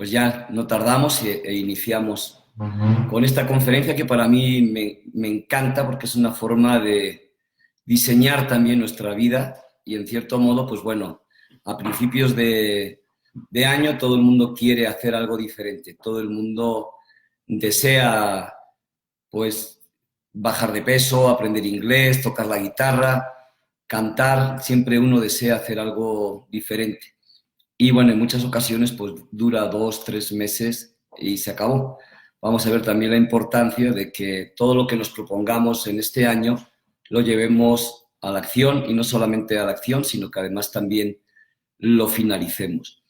pues ya no tardamos e iniciamos Ujú. con esta conferencia que para mí me encanta porque es una forma de diseñar también nuestra vida y en cierto modo, pues bueno, a principios de año todo el mundo quiere hacer algo diferente, todo el mundo desea pues bajar de peso, aprender inglés, tocar la guitarra, cantar, siempre uno desea hacer algo diferente. Y bueno, en muchas ocasiones pues dura 2, 3 meses y se acabó. Vamos a ver también la importancia de que todo lo que nos propongamos en este año lo llevemos a la acción y no solamente a la acción, sino que además también lo finalicemos.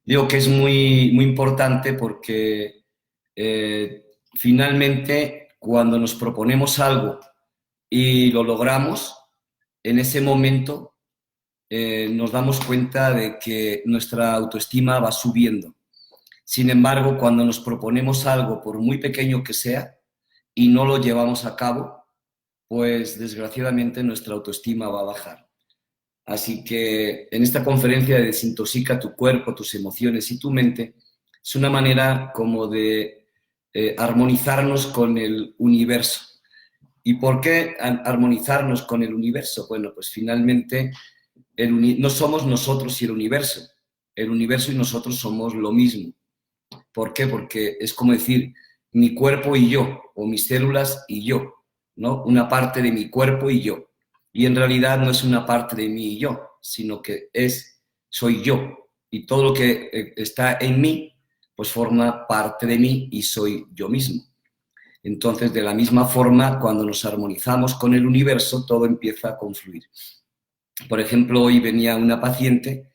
Digo que es muy importante porque finalmente cuando nos proponemos algo y lo logramos, en ese momento nos damos cuenta de que nuestra autoestima va subiendo. Sin embargo, cuando nos proponemos algo, por muy pequeño que sea, y no lo llevamos a cabo, pues desgraciadamente nuestra autoestima va a bajar. Así que en esta conferencia de Desintoxica tu cuerpo, tus emociones y tu mente, es una manera como de armonizarnos con el universo. ¿Y por qué armonizarnos con el universo? Bueno, pues finalmente no somos nosotros y el universo y nosotros somos lo mismo. ¿Por qué? Porque es como decir mi cuerpo y yo, o mis células y yo, ¿no? Una parte de mi cuerpo y yo. Y en realidad no es una parte de mí y yo, sino que soy yo. Y todo lo que está en mí, pues forma parte de mí y soy yo mismo. Entonces, de la misma forma, cuando nos armonizamos con el universo, todo empieza a confluir. Por ejemplo, hoy venía una paciente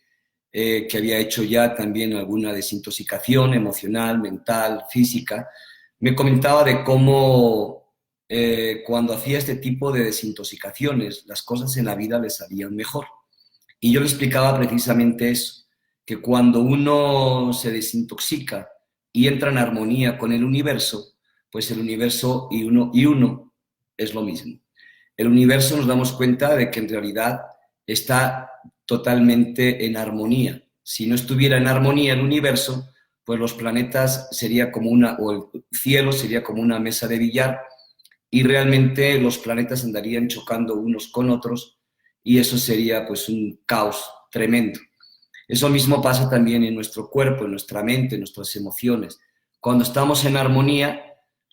que había hecho ya también alguna desintoxicación emocional, mental, física. Me comentaba de cómo cuando hacía este tipo de desintoxicaciones, las cosas en la vida le salían mejor. Y yo le explicaba precisamente eso, que cuando uno se desintoxica y entra en armonía con el universo, pues el universo y uno es lo mismo. El universo nos damos cuenta de que en realidad está totalmente en armonía. Si no estuviera en armonía el universo, pues los planetas sería como o el cielo sería como una mesa de billar y realmente los planetas andarían chocando unos con otros y eso sería pues un caos tremendo. Eso mismo pasa también en nuestro cuerpo, en nuestra mente, en nuestras emociones. Cuando estamos en armonía,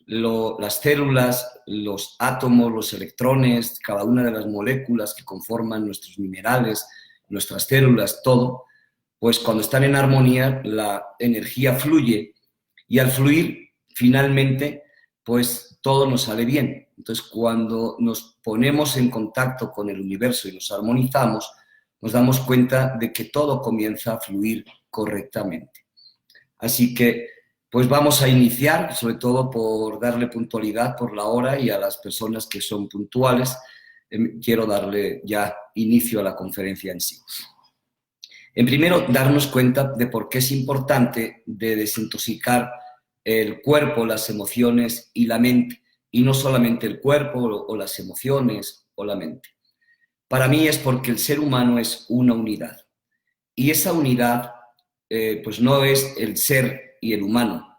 las células, los átomos, los electrones, cada una de las moléculas que conforman nuestros minerales, nuestras células, todo, pues cuando están en armonía, la energía fluye y al fluir, finalmente, pues todo nos sale bien. Entonces, cuando nos ponemos en contacto con el universo y nos armonizamos, nos damos cuenta de que todo comienza a fluir correctamente. Así que, pues vamos a iniciar, sobre todo por darle puntualidad por la hora y a las personas que son puntuales, quiero darle ya inicio a la conferencia en sí. En primero, darnos cuenta de por qué es importante de desintoxicar el cuerpo, las emociones y la mente, y no solamente el cuerpo o las emociones o la mente. Para mí es porque el ser humano es una unidad, y esa unidad pues no es el ser y el humano.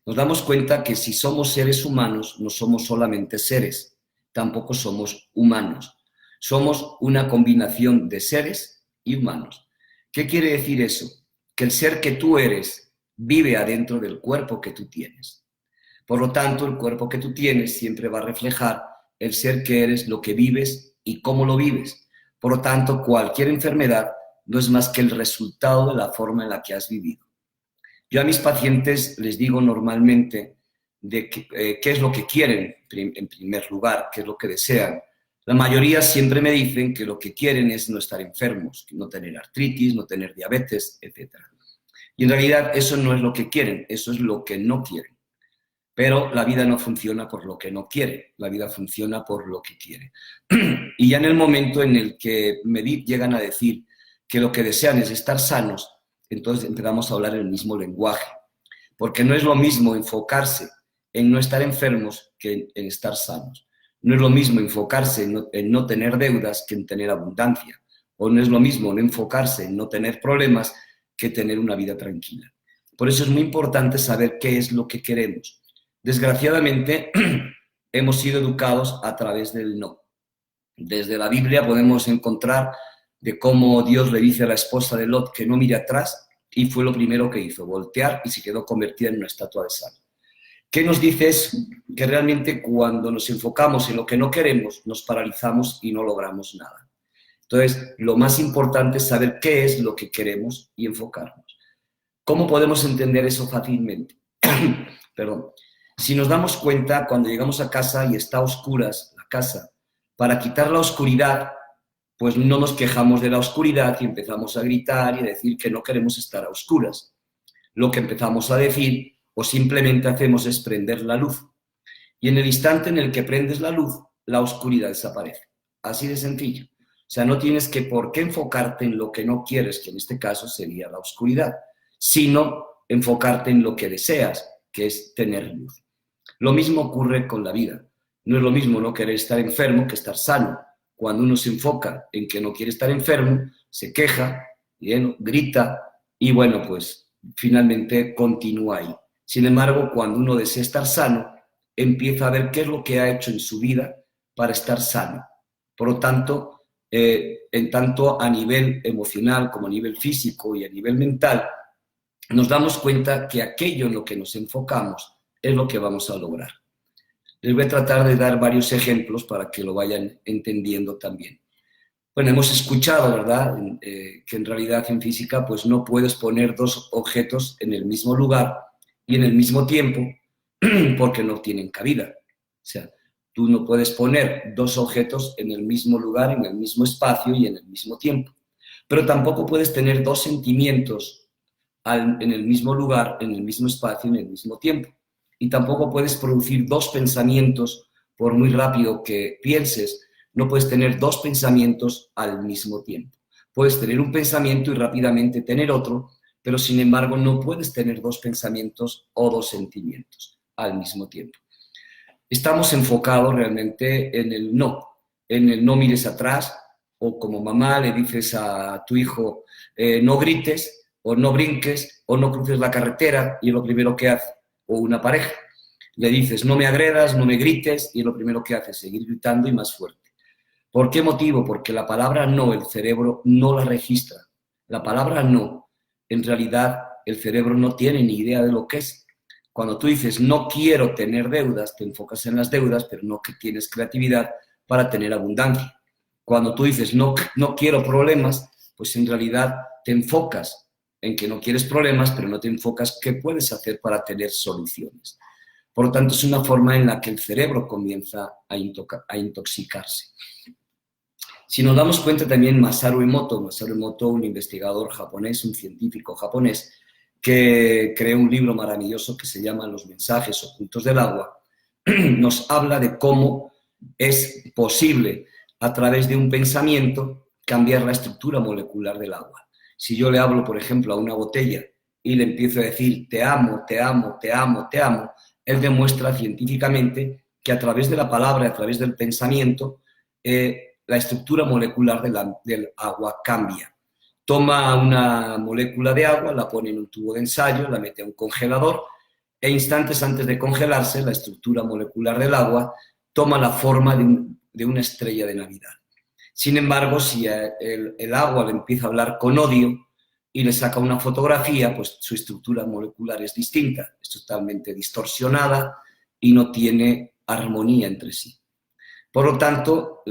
Nos damos cuenta que si somos seres humanos, no somos solamente seres, tampoco somos humanos. Somos una combinación de seres y humanos. ¿Qué quiere decir eso? Que el ser que tú eres vive adentro del cuerpo que tú tienes. Por lo tanto, el cuerpo que tú tienes siempre va a reflejar el ser que eres, lo que vives y cómo lo vives. Por lo tanto, cualquier enfermedad no es más que el resultado de la forma en la que has vivido. Yo a mis pacientes les digo normalmente de qué es lo que quieren en primer lugar, qué es lo que desean. La mayoría siempre me dicen que lo que quieren es no estar enfermos, no tener artritis, no tener diabetes, etc. Y en realidad eso no es lo que quieren, eso es lo que no quieren. Pero la vida no funciona por lo que no quiere, la vida funciona por lo que quiere. Y ya en el momento en el que me llegan a decir que lo que desean es estar sanos, entonces empezamos a hablar el mismo lenguaje. Porque no es lo mismo enfocarse en no estar enfermos que en estar sanos. No es lo mismo enfocarse en no tener deudas que en tener abundancia. O no es lo mismo enfocarse en no tener problemas que tener una vida tranquila. Por eso es muy importante saber qué es lo que queremos. Desgraciadamente, hemos sido educados a través del no. Desde la Biblia podemos encontrar de cómo Dios le dice a la esposa de Lot que no mire atrás, y fue lo primero que hizo, voltear, y se quedó convertida en una estatua de sal. ¿Qué nos dice eso? Que realmente cuando nos enfocamos en lo que no queremos, nos paralizamos y no logramos nada. Entonces, lo más importante es saber qué es lo que queremos y enfocarnos. ¿Cómo podemos entender eso fácilmente? Perdón. Si nos damos cuenta, cuando llegamos a casa y está a oscuras la casa, para quitar la oscuridad, pues no nos quejamos de la oscuridad y empezamos a gritar y a decir que no queremos estar a oscuras. Lo que empezamos a decir o simplemente hacemos es prender la luz. Y en el instante en el que prendes la luz, la oscuridad desaparece. Así de sencillo. O sea, no tienes que por qué enfocarte en lo que no quieres, que en este caso sería la oscuridad, sino enfocarte en lo que deseas, que es tener luz. Lo mismo ocurre con la vida. No es lo mismo no querer estar enfermo que estar sano. Cuando uno se enfoca en que no quiere estar enfermo, se queja, grita y bueno, pues finalmente continúa ahí. Sin embargo, cuando uno desea estar sano, empieza a ver qué es lo que ha hecho en su vida para estar sano. Por lo tanto, en tanto a nivel emocional como a nivel físico y a nivel mental, nos damos cuenta que aquello en lo que nos enfocamos es lo que vamos a lograr. Les voy a tratar de dar varios ejemplos para que lo vayan entendiendo también. Bueno, hemos escuchado, ¿verdad?, que en realidad en física pues no puedes poner dos objetos en el mismo lugar y en el mismo tiempo porque no tienen cabida. O sea, tú no puedes poner dos objetos en el mismo lugar, en el mismo espacio y en el mismo tiempo. Pero tampoco puedes tener dos sentimientos en el mismo lugar, en el mismo espacio, en el mismo tiempo. Y tampoco puedes producir dos pensamientos, por muy rápido que pienses, no puedes tener dos pensamientos al mismo tiempo. Puedes tener un pensamiento y rápidamente tener otro, pero sin embargo no puedes tener dos pensamientos o dos sentimientos al mismo tiempo. Estamos enfocados realmente en el no mires atrás, o como mamá le dices a tu hijo, no grites, o no brinques, o no cruces la carretera, y es lo primero que hace. O una pareja, le dices, no me agredas, no me grites, y es lo primero que hace, seguir gritando y más fuerte. ¿Por qué motivo? Porque la palabra no, el cerebro no la registra. La palabra no, en realidad, el cerebro no tiene ni idea de lo que es. Cuando tú dices, no quiero tener deudas, te enfocas en las deudas, pero no que tienes creatividad para tener abundancia. Cuando tú dices, no quiero problemas, pues en realidad te enfocas en que no quieres problemas, pero no te enfocas qué puedes hacer para tener soluciones. Por lo tanto, es una forma en la que el cerebro comienza a intoxicarse. Si nos damos cuenta también, Masaru Emoto, un investigador japonés, un científico japonés, que creó un libro maravilloso que se llama Los mensajes ocultos del agua, nos habla de cómo es posible, a través de un pensamiento, cambiar la estructura molecular del agua. Si yo le hablo, por ejemplo, a una botella y le empiezo a decir te amo, te amo, te amo, te amo, él demuestra científicamente que a través de la palabra, a través del pensamiento, la estructura molecular del agua cambia. Toma una molécula de agua, la pone en un tubo de ensayo, la mete a un congelador e instantes antes de congelarse, la estructura molecular del agua toma la forma de una estrella de Navidad. Sin embargo, si el agua le empieza a hablar con odio y le saca una fotografía, pues su estructura molecular es distinta, es totalmente distorsionada y no tiene armonía entre sí. Por lo tanto,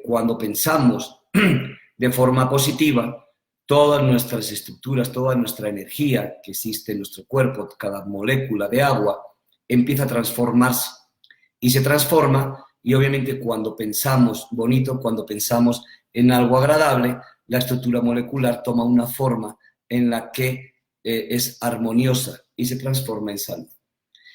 cuando pensamos de forma positiva, todas nuestras estructuras, toda nuestra energía que existe en nuestro cuerpo, cada molécula de agua, empieza a transformarse y se transforma. Y obviamente cuando pensamos bonito, cuando pensamos en algo agradable, la estructura molecular toma una forma en la que es armoniosa y se transforma en salud.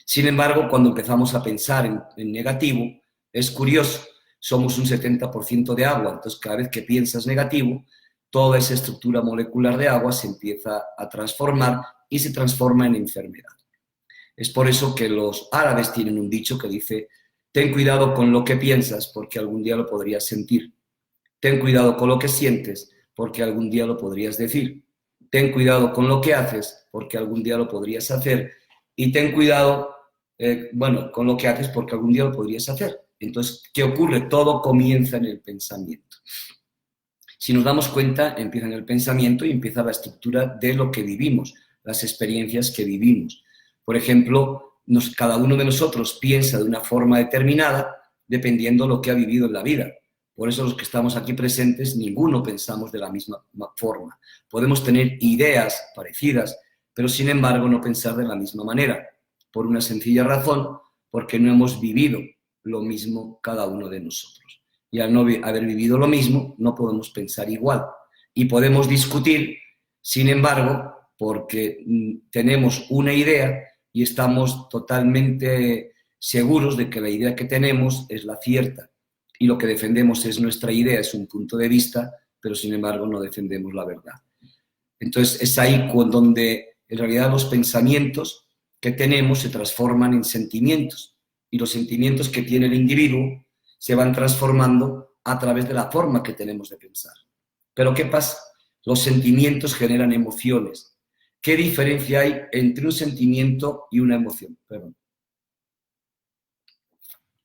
Sin embargo, cuando empezamos a pensar en negativo, es curioso, somos un 70% de agua, entonces cada vez que piensas negativo, toda esa estructura molecular de agua se empieza a transformar y se transforma en enfermedad. Es por eso que los árabes tienen un dicho que dice: ten cuidado con lo que piensas porque algún día lo podrías sentir. Ten cuidado con lo que sientes porque algún día lo podrías decir. ten cuidado con lo que haces porque algún día lo podrías hacer y ten cuidado, con lo que haces porque algún día lo podrías hacer. Entonces, ¿qué ocurre? Todo comienza en el pensamiento. Si nos damos cuenta, empieza en el pensamiento y empieza la estructura de lo que vivimos, las experiencias que vivimos. Por ejemplo, cada uno de nosotros piensa de una forma determinada dependiendo de lo que ha vivido en la vida. Por eso los que estamos aquí presentes, ninguno pensamos de la misma forma. Podemos tener ideas parecidas, pero sin embargo no pensar de la misma manera, por una sencilla razón, porque no hemos vivido lo mismo cada uno de nosotros. Y al no haber vivido lo mismo, no podemos pensar igual. Y podemos discutir, sin embargo, porque tenemos una idea y estamos totalmente seguros de que la idea que tenemos es la cierta. Y lo que defendemos es nuestra idea, es un punto de vista, pero sin embargo no defendemos la verdad. Entonces es ahí donde en realidad los pensamientos que tenemos se transforman en sentimientos. Y los sentimientos que tiene el individuo se van transformando a través de la forma que tenemos de pensar. Pero ¿qué pasa? Los sentimientos generan emociones. ¿Qué diferencia hay entre un sentimiento y una emoción? Perdón.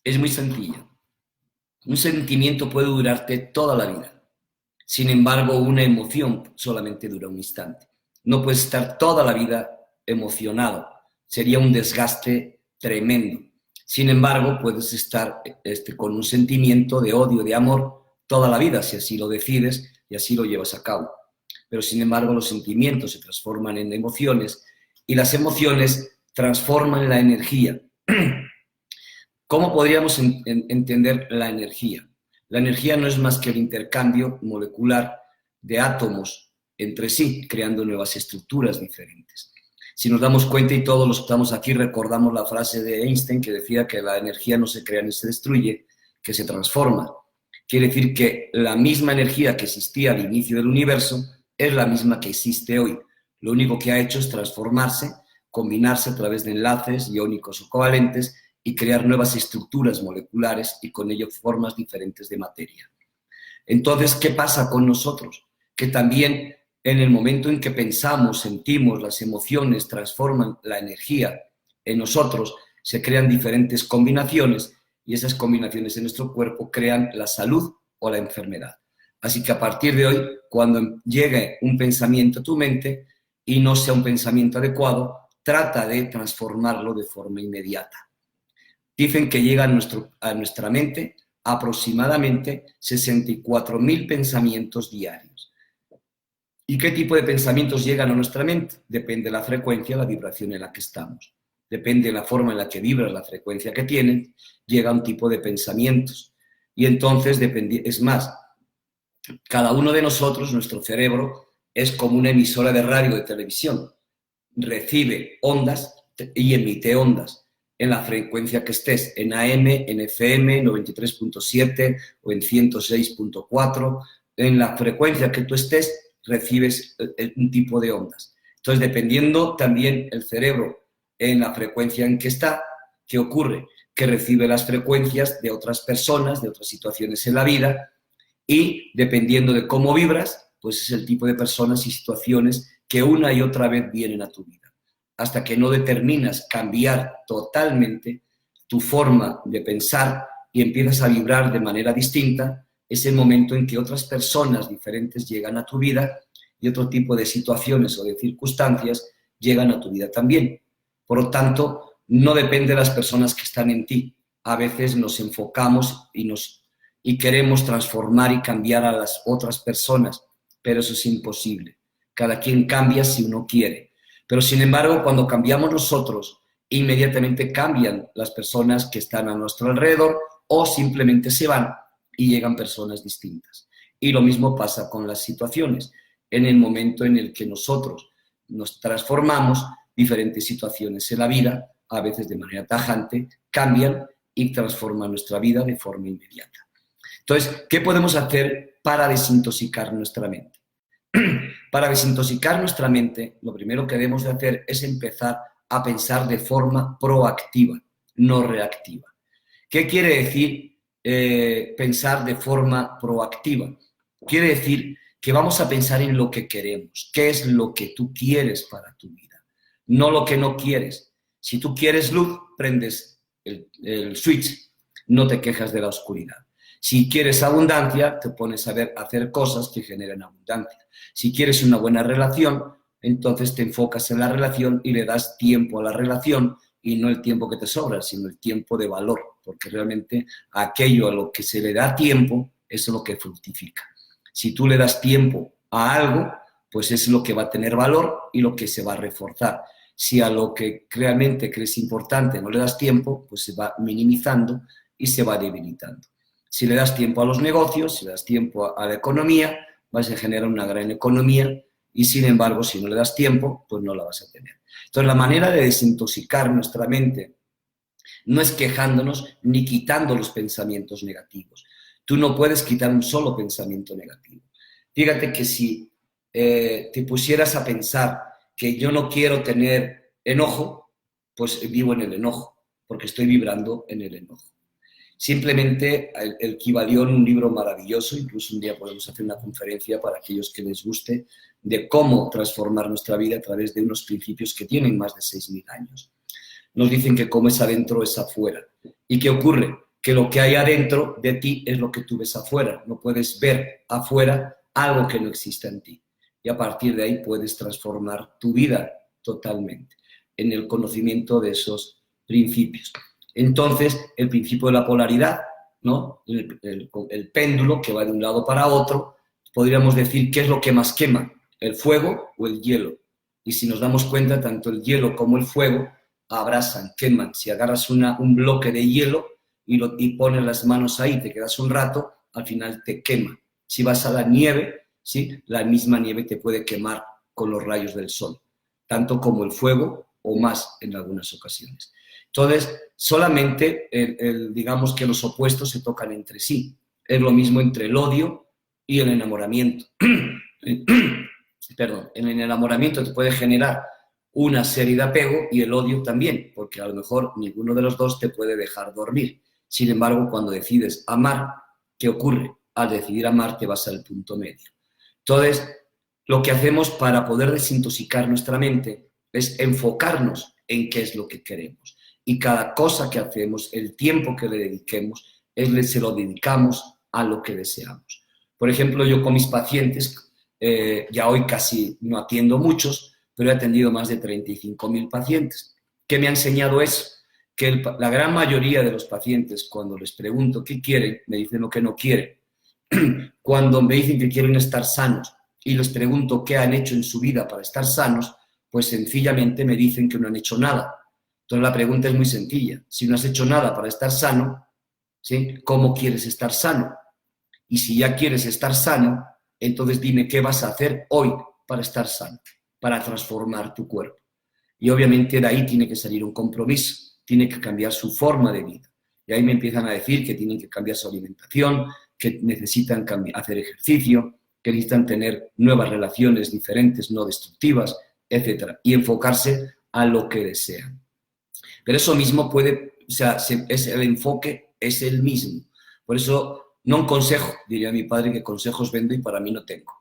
Es muy sencilla. Un sentimiento puede durarte toda la vida. Sin embargo, una emoción solamente dura un instante. No puedes estar toda la vida emocionado. Sería un desgaste tremendo. Sin embargo, puedes estar con un sentimiento de odio, de amor, toda la vida, si así lo decides y así lo llevas a cabo. Pero, sin embargo, los sentimientos se transforman en emociones y las emociones transforman la energía. ¿Cómo podríamos entender la energía? La energía no es más que el intercambio molecular de átomos entre sí, creando nuevas estructuras diferentes. Si nos damos cuenta, y todos los que estamos aquí recordamos la frase de Einstein que decía que la energía no se crea ni se destruye, que se transforma. Quiere decir que la misma energía que existía al inicio del universo es la misma que existe hoy. Lo único que ha hecho es transformarse, combinarse a través de enlaces iónicos o covalentes y crear nuevas estructuras moleculares y con ello formas diferentes de materia. Entonces, ¿qué pasa con nosotros? Que también en el momento en que pensamos, sentimos, las emociones transforman la energía en nosotros, se crean diferentes combinaciones y esas combinaciones en nuestro cuerpo crean la salud o la enfermedad. Así que a partir de hoy, cuando llegue un pensamiento a tu mente y no sea un pensamiento adecuado, trata de transformarlo de forma inmediata. Dicen que llegan a nuestra mente aproximadamente 64.000 pensamientos diarios. ¿Y qué tipo de pensamientos llegan a nuestra mente? Depende de la frecuencia, la vibración en la que estamos. Depende de la forma en la que vibra, la frecuencia que tienen, llega un tipo de pensamientos. Y entonces, es más, cada uno de nosotros, nuestro cerebro, es como una emisora de radio, de televisión. Recibe ondas y emite ondas en la frecuencia que estés, en AM, en FM, 93.7 o en 106.4. En la frecuencia que tú estés, recibes un tipo de ondas. Entonces, dependiendo también el cerebro en la frecuencia en que está, ¿qué ocurre? Que recibe las frecuencias de otras personas, de otras situaciones en la vida, y dependiendo de cómo vibras, pues es el tipo de personas y situaciones que una y otra vez vienen a tu vida. Hasta que no determinas cambiar totalmente tu forma de pensar y empiezas a vibrar de manera distinta, es el momento en que otras personas diferentes llegan a tu vida y otro tipo de situaciones o de circunstancias llegan a tu vida también. Por lo tanto, no depende de las personas que están en ti. A veces nos enfocamos y queremos transformar y cambiar a las otras personas, pero eso es imposible. Cada quien cambia si uno quiere. Pero, sin embargo, cuando cambiamos nosotros, inmediatamente cambian las personas que están a nuestro alrededor o simplemente se van y llegan personas distintas. Y lo mismo pasa con las situaciones. En el momento en el que nosotros nos transformamos, diferentes situaciones en la vida, a veces de manera tajante, cambian y transforman nuestra vida de forma inmediata. Entonces, ¿qué podemos hacer para desintoxicar nuestra mente? Para desintoxicar nuestra mente, lo primero que debemos de hacer es empezar a pensar de forma proactiva, no reactiva. ¿Qué quiere decir pensar de forma proactiva? Quiere decir que vamos a pensar en lo que queremos, qué es lo que tú quieres para tu vida, no lo que no quieres. Si tú quieres luz, prendes el switch, no te quejas de la oscuridad. Si quieres abundancia, te pones a hacer cosas que generen abundancia. Si quieres una buena relación, entonces te enfocas en la relación y le das tiempo a la relación, y no el tiempo que te sobra, sino el tiempo de valor, porque realmente aquello a lo que se le da tiempo es lo que fructifica. Si tú le das tiempo a algo, pues es lo que va a tener valor y lo que se va a reforzar. Si a lo que realmente crees importante no le das tiempo, pues se va minimizando y se va debilitando. Si le das tiempo a los negocios, si le das tiempo a la economía, vas a generar una gran economía, y sin embargo, si no le das tiempo, pues no la vas a tener. Entonces, la manera de desintoxicar nuestra mente no es quejándonos ni quitando los pensamientos negativos. Tú no puedes quitar un solo pensamiento negativo. Fíjate que si te pusieras a pensar que yo no quiero tener enojo, pues vivo en el enojo, porque estoy vibrando en el enojo. Simplemente el Kybalión, un libro maravilloso, incluso un día podemos hacer una conferencia para aquellos que les guste, de cómo transformar nuestra vida a través de unos principios que tienen más de 6.000 años. Nos dicen que como es adentro es afuera. ¿Y qué ocurre? Que lo que hay adentro de ti es lo que tú ves afuera. No puedes ver afuera algo que no exista en ti. Y a partir de ahí puedes transformar tu vida totalmente en el conocimiento de esos principios. Entonces, el principio de la polaridad, ¿no? El péndulo que va de un lado para otro, podríamos decir qué es lo que más quema, el fuego o el hielo. Y si nos damos cuenta, tanto el hielo como el fuego abrasan, queman. Si agarras un bloque de hielo y pones las manos ahí, te quedas un rato, al final te quema. Si vas a la nieve, ¿sí? La misma nieve te puede quemar con los rayos del sol, tanto como el fuego o más en algunas ocasiones. Entonces, solamente digamos que los opuestos se tocan entre sí. Es lo mismo entre el odio y el enamoramiento. Perdón, en el enamoramiento te puede generar una serie de apego y el odio también, porque a lo mejor ninguno de los dos te puede dejar dormir. Sin embargo, cuando decides amar, ¿qué ocurre? Al decidir amar te vas al punto medio. Entonces, lo que hacemos para poder desintoxicar nuestra mente es enfocarnos en qué es lo que queremos. Y cada cosa que hacemos, el tiempo que le dediquemos, se lo dedicamos a lo que deseamos. Por ejemplo, yo con mis pacientes, ya hoy casi no atiendo muchos, pero he atendido más de 35.000 pacientes. ¿Qué me ha enseñado eso? Que la gran mayoría de los pacientes, cuando les pregunto qué quieren, me dicen lo que no quieren. Cuando me dicen que quieren estar sanos y les pregunto qué han hecho en su vida para estar sanos, pues sencillamente me dicen que no han hecho nada. Entonces la pregunta es muy sencilla. Si no has hecho nada para estar sano, ¿sí? ¿Cómo quieres estar sano? Y si ya quieres estar sano, entonces dime qué vas a hacer hoy para estar sano, para transformar tu cuerpo. Y obviamente de ahí tiene que salir un compromiso, tiene que cambiar su forma de vida. Y ahí me empiezan a decir que tienen que cambiar su alimentación, que necesitan hacer ejercicio, que necesitan tener nuevas relaciones diferentes, no destructivas, etc. Y enfocarse a lo que desean. Pero eso mismo puede, o sea, el enfoque es el mismo. Por eso, no un consejo, diría mi padre, que consejos vendo y para mí no tengo.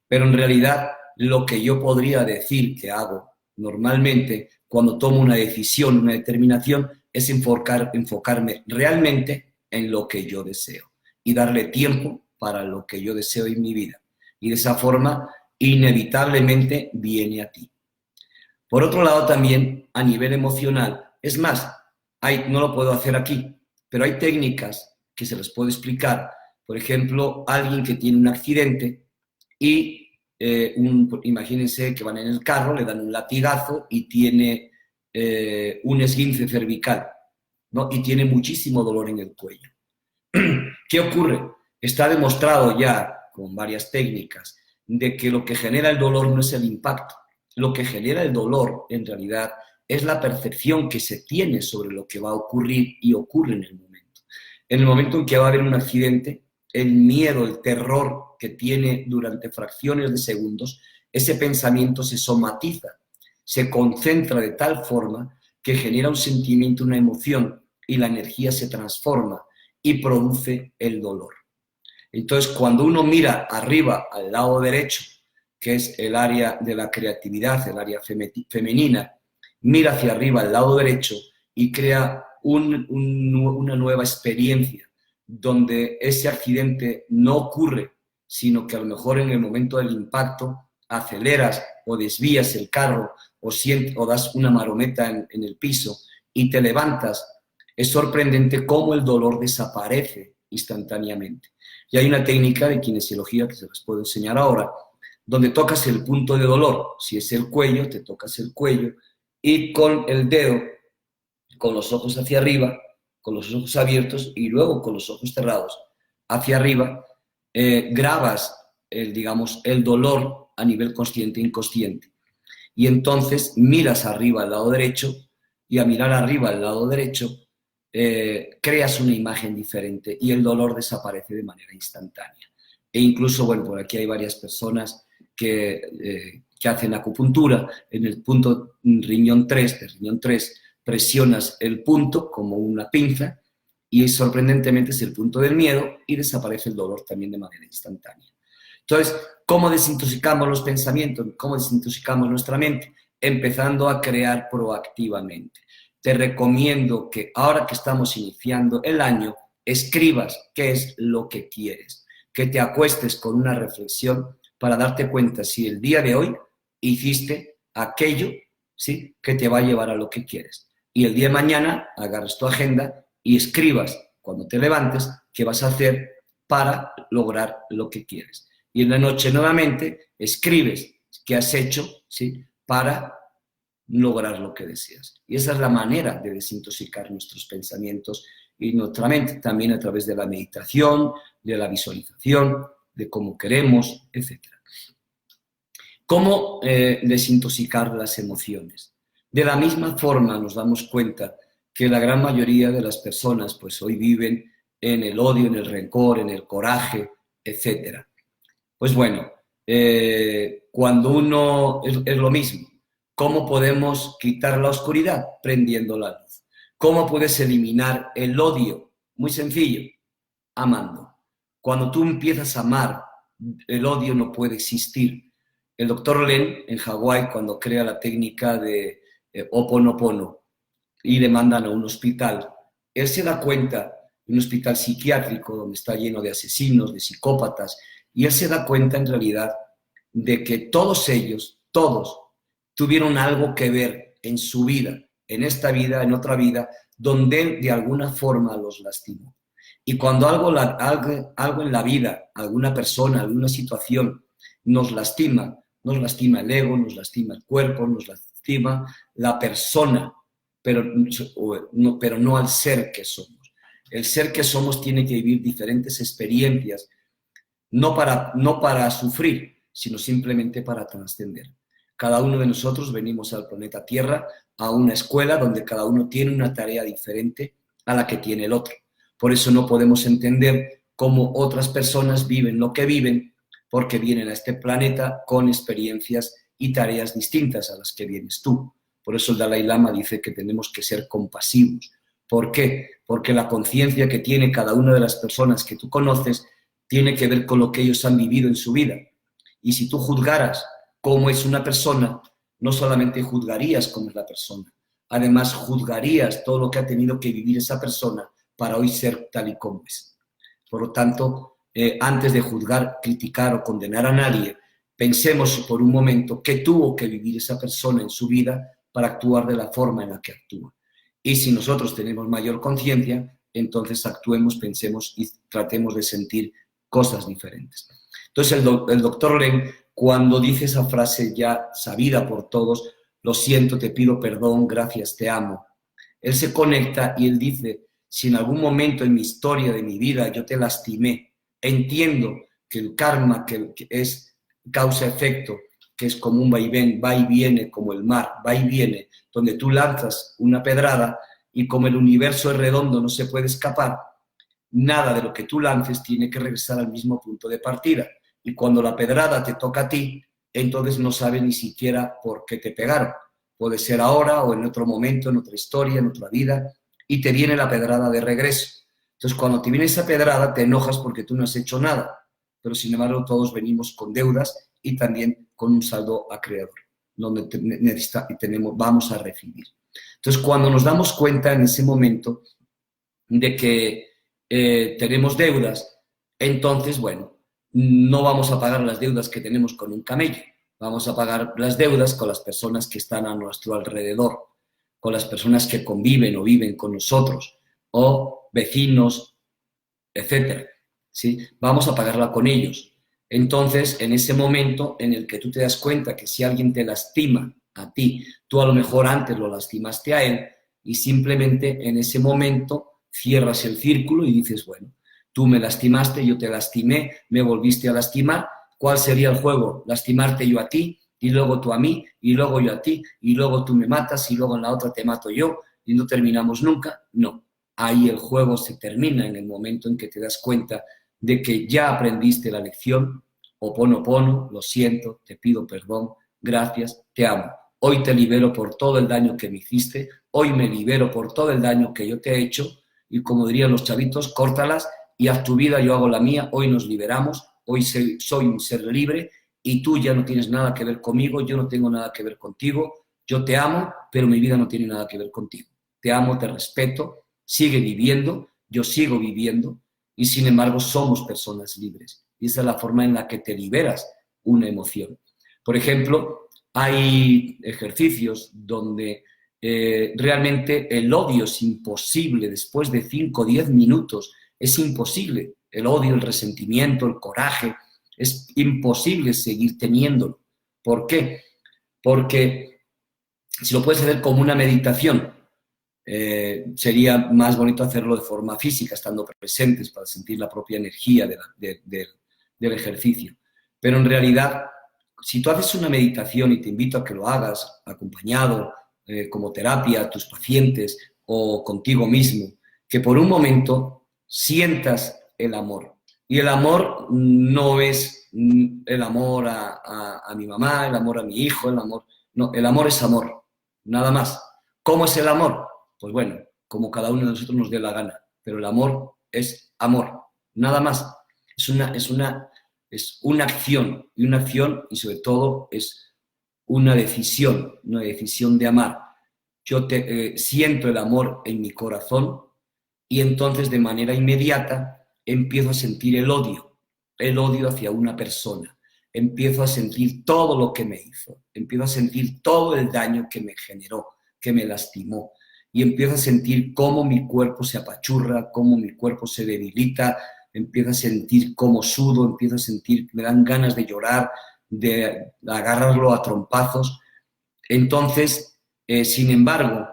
Pero en realidad, lo que yo podría decir que hago normalmente cuando tomo una decisión, una determinación, es enfocarme realmente en lo que yo deseo y darle tiempo para lo que yo deseo en mi vida. Y de esa forma, inevitablemente viene a ti. Por otro lado, también a nivel emocional, es más, no lo puedo hacer aquí, pero hay técnicas que se les puedo explicar. Por ejemplo, alguien que tiene un accidente y imagínense que van en el carro, le dan un latigazo y tiene un esguince cervical, ¿no? Y tiene muchísimo dolor en el cuello. ¿Qué ocurre? Está demostrado ya con varias técnicas de que lo que genera el dolor no es el impacto. Lo que genera el dolor, en realidad, es la percepción que se tiene sobre lo que va a ocurrir y ocurre en el momento. En el momento en que va a haber un accidente, el miedo, el terror que tiene durante fracciones de segundos, ese pensamiento se somatiza, se concentra de tal forma que genera un sentimiento, una emoción, y la energía se transforma y produce el dolor. Entonces, cuando uno mira arriba al lado derecho, que es el área de la creatividad, el área femenina, mira hacia arriba al lado derecho y crea una nueva experiencia donde ese accidente no ocurre, sino que a lo mejor en el momento del impacto aceleras o desvías el carro o das una marometa en el piso y te levantas. Es sorprendente cómo el dolor desaparece instantáneamente. Y hay una técnica de kinesiología que se las puedo enseñar ahora, donde tocas el punto de dolor. Si es el cuello, te tocas el cuello y con el dedo, con los ojos hacia arriba, con los ojos abiertos y luego con los ojos cerrados hacia arriba, grabas el dolor a nivel consciente e inconsciente. Y entonces miras arriba al lado derecho y a mirar arriba al lado derecho creas una imagen diferente y el dolor desaparece de manera instantánea. E incluso, bueno, por aquí hay varias personas que hacen acupuntura. En el punto riñón 3, de riñón 3, presionas el punto como una pinza y sorprendentemente es el punto del miedo y desaparece el dolor también de manera instantánea. Entonces, ¿cómo desintoxicamos los pensamientos? ¿Cómo desintoxicamos nuestra mente? Empezando a crear proactivamente. Te recomiendo que ahora que estamos iniciando el año, escribas qué es lo que quieres, que te acuestes con una reflexión para darte cuenta si el día de hoy hiciste aquello, ¿sí?, que te va a llevar a lo que quieres. Y el día de mañana agarres tu agenda y escribas cuando te levantes qué vas a hacer para lograr lo que quieres. Y en la noche nuevamente escribes qué has hecho, ¿sí?, para lograr lo que deseas. Y esa es la manera de desintoxicar nuestros pensamientos y nuestra mente, también a través de la meditación, de la visualización, de cómo queremos, etc. ¿Cómo desintoxicar las emociones? De la misma forma nos damos cuenta que la gran mayoría de las personas pues hoy viven en el odio, en el rencor, en el coraje, etc. Pues bueno, cuando uno es lo mismo. ¿Cómo podemos quitar la oscuridad? Prendiendo la luz. ¿Cómo puedes eliminar el odio? Muy sencillo, amando. Cuando tú empiezas a amar, el odio no puede existir. El doctor Len, en Hawái, cuando crea la técnica de Ho'oponopono y le mandan a un hospital, él se da cuenta, un hospital psiquiátrico donde está lleno de asesinos, de psicópatas, y él se da cuenta en realidad de que todos ellos, todos, tuvieron algo que ver en su vida, en esta vida, en otra vida, donde él de alguna forma los lastimó. Y cuando algo en la vida, alguna persona, alguna situación nos lastima el ego, nos lastima el cuerpo, nos lastima la persona, pero no al ser que somos. El ser que somos tiene que vivir diferentes experiencias, no para sufrir, sino simplemente para trascender. Cada uno de nosotros venimos al planeta Tierra, a una escuela donde cada uno tiene una tarea diferente a la que tiene el otro. Por eso no podemos entender cómo otras personas viven lo que viven, porque vienen a este planeta con experiencias y tareas distintas a las que vienes tú. Por eso el Dalai Lama dice que tenemos que ser compasivos. ¿Por qué? Porque la conciencia que tiene cada una de las personas que tú conoces tiene que ver con lo que ellos han vivido en su vida. Y si tú juzgaras cómo es una persona, no solamente juzgarías cómo es la persona, además juzgarías todo lo que ha tenido que vivir esa persona para hoy ser tal y como es. Por lo tanto, antes de juzgar, criticar o condenar a nadie, pensemos por un momento qué tuvo que vivir esa persona en su vida para actuar de la forma en la que actúa. Y si nosotros tenemos mayor conciencia, entonces actuemos, pensemos y tratemos de sentir cosas diferentes. Entonces el doctor Len, cuando dice esa frase ya sabida por todos, lo siento, te pido perdón, gracias, te amo, él se conecta y él dice, si en algún momento en mi historia, de mi vida, yo te lastimé, entiendo que el karma, que es causa-efecto, que es como un vaivén, va y viene como el mar, va y viene, donde tú lanzas una pedrada y como el universo es redondo, no se puede escapar, nada de lo que tú lances tiene que regresar al mismo punto de partida. Y cuando la pedrada te toca a ti, entonces no sabes ni siquiera por qué te pegaron. Puede ser ahora o en otro momento, en otra historia, en otra vida, y te viene la pedrada de regreso. Entonces, cuando te viene esa pedrada, te enojas porque tú no has hecho nada. Pero, sin embargo, todos venimos con deudas y también con un saldo acreedor, donde vamos a recibir. Entonces, cuando nos damos cuenta en ese momento de que tenemos deudas, entonces, bueno, no vamos a pagar las deudas que tenemos con un camello, vamos a pagar las deudas con las personas que están a nuestro alrededor, con las personas que conviven o viven con nosotros, o vecinos, etcétera, ¿sí? Vamos a pagarla con ellos. Entonces, en ese momento en el que tú te das cuenta que si alguien te lastima a ti, tú a lo mejor antes lo lastimaste a él y simplemente en ese momento cierras el círculo y dices, bueno, tú me lastimaste, yo te lastimé, me volviste a lastimar, ¿cuál sería el juego? Lastimarte yo a ti y luego tú a mí y luego yo a ti y luego tú me matas y luego en la otra te mato yo y no terminamos nunca. No, ahí el juego se termina en el momento en que te das cuenta de que ya aprendiste la lección, Ho'oponopono, lo siento, te pido perdón, gracias, te amo. Hoy te libero por todo el daño que me hiciste, hoy me libero por todo el daño que yo te he hecho y como dirían los chavitos, córtalas y haz tu vida, yo hago la mía, hoy nos liberamos, hoy soy un ser libre y tú ya no tienes nada que ver conmigo, yo no tengo nada que ver contigo, yo te amo, pero mi vida no tiene nada que ver contigo. Te amo, te respeto, sigue viviendo, yo sigo viviendo y sin embargo somos personas libres. Y esa es la forma en la que te liberas una emoción. Por ejemplo, hay ejercicios donde realmente el odio es imposible después de 5 o 10 minutos, es imposible. El odio, el resentimiento, el coraje, es imposible seguir teniéndolo. ¿Por qué? Porque si lo puedes hacer como una meditación, sería más bonito hacerlo de forma física, estando presentes para sentir la propia energía del ejercicio. Pero en realidad, si tú haces una meditación y te invito a que lo hagas acompañado, como terapia a tus pacientes o contigo mismo, que por un momento sientas el amor. Y el amor no es el amor a mi mamá, el amor a mi hijo, el amor... No, el amor es amor, nada más. ¿Cómo es el amor? Pues bueno, como cada uno de nosotros nos dé la gana, pero el amor es amor, nada más. Es una acción, y sobre todo es una decisión de amar. Yo siento el amor en mi corazón y entonces de manera inmediata empiezo a sentir el odio hacia una persona. Empiezo a sentir todo lo que me hizo, empiezo a sentir todo el daño que me generó, que me lastimó. Y empiezo a sentir cómo mi cuerpo se apachurra, cómo mi cuerpo se debilita, empiezo a sentir cómo sudo, empiezo a sentir que me dan ganas de llorar, de agarrarlo a trompazos. Entonces, sin embargo,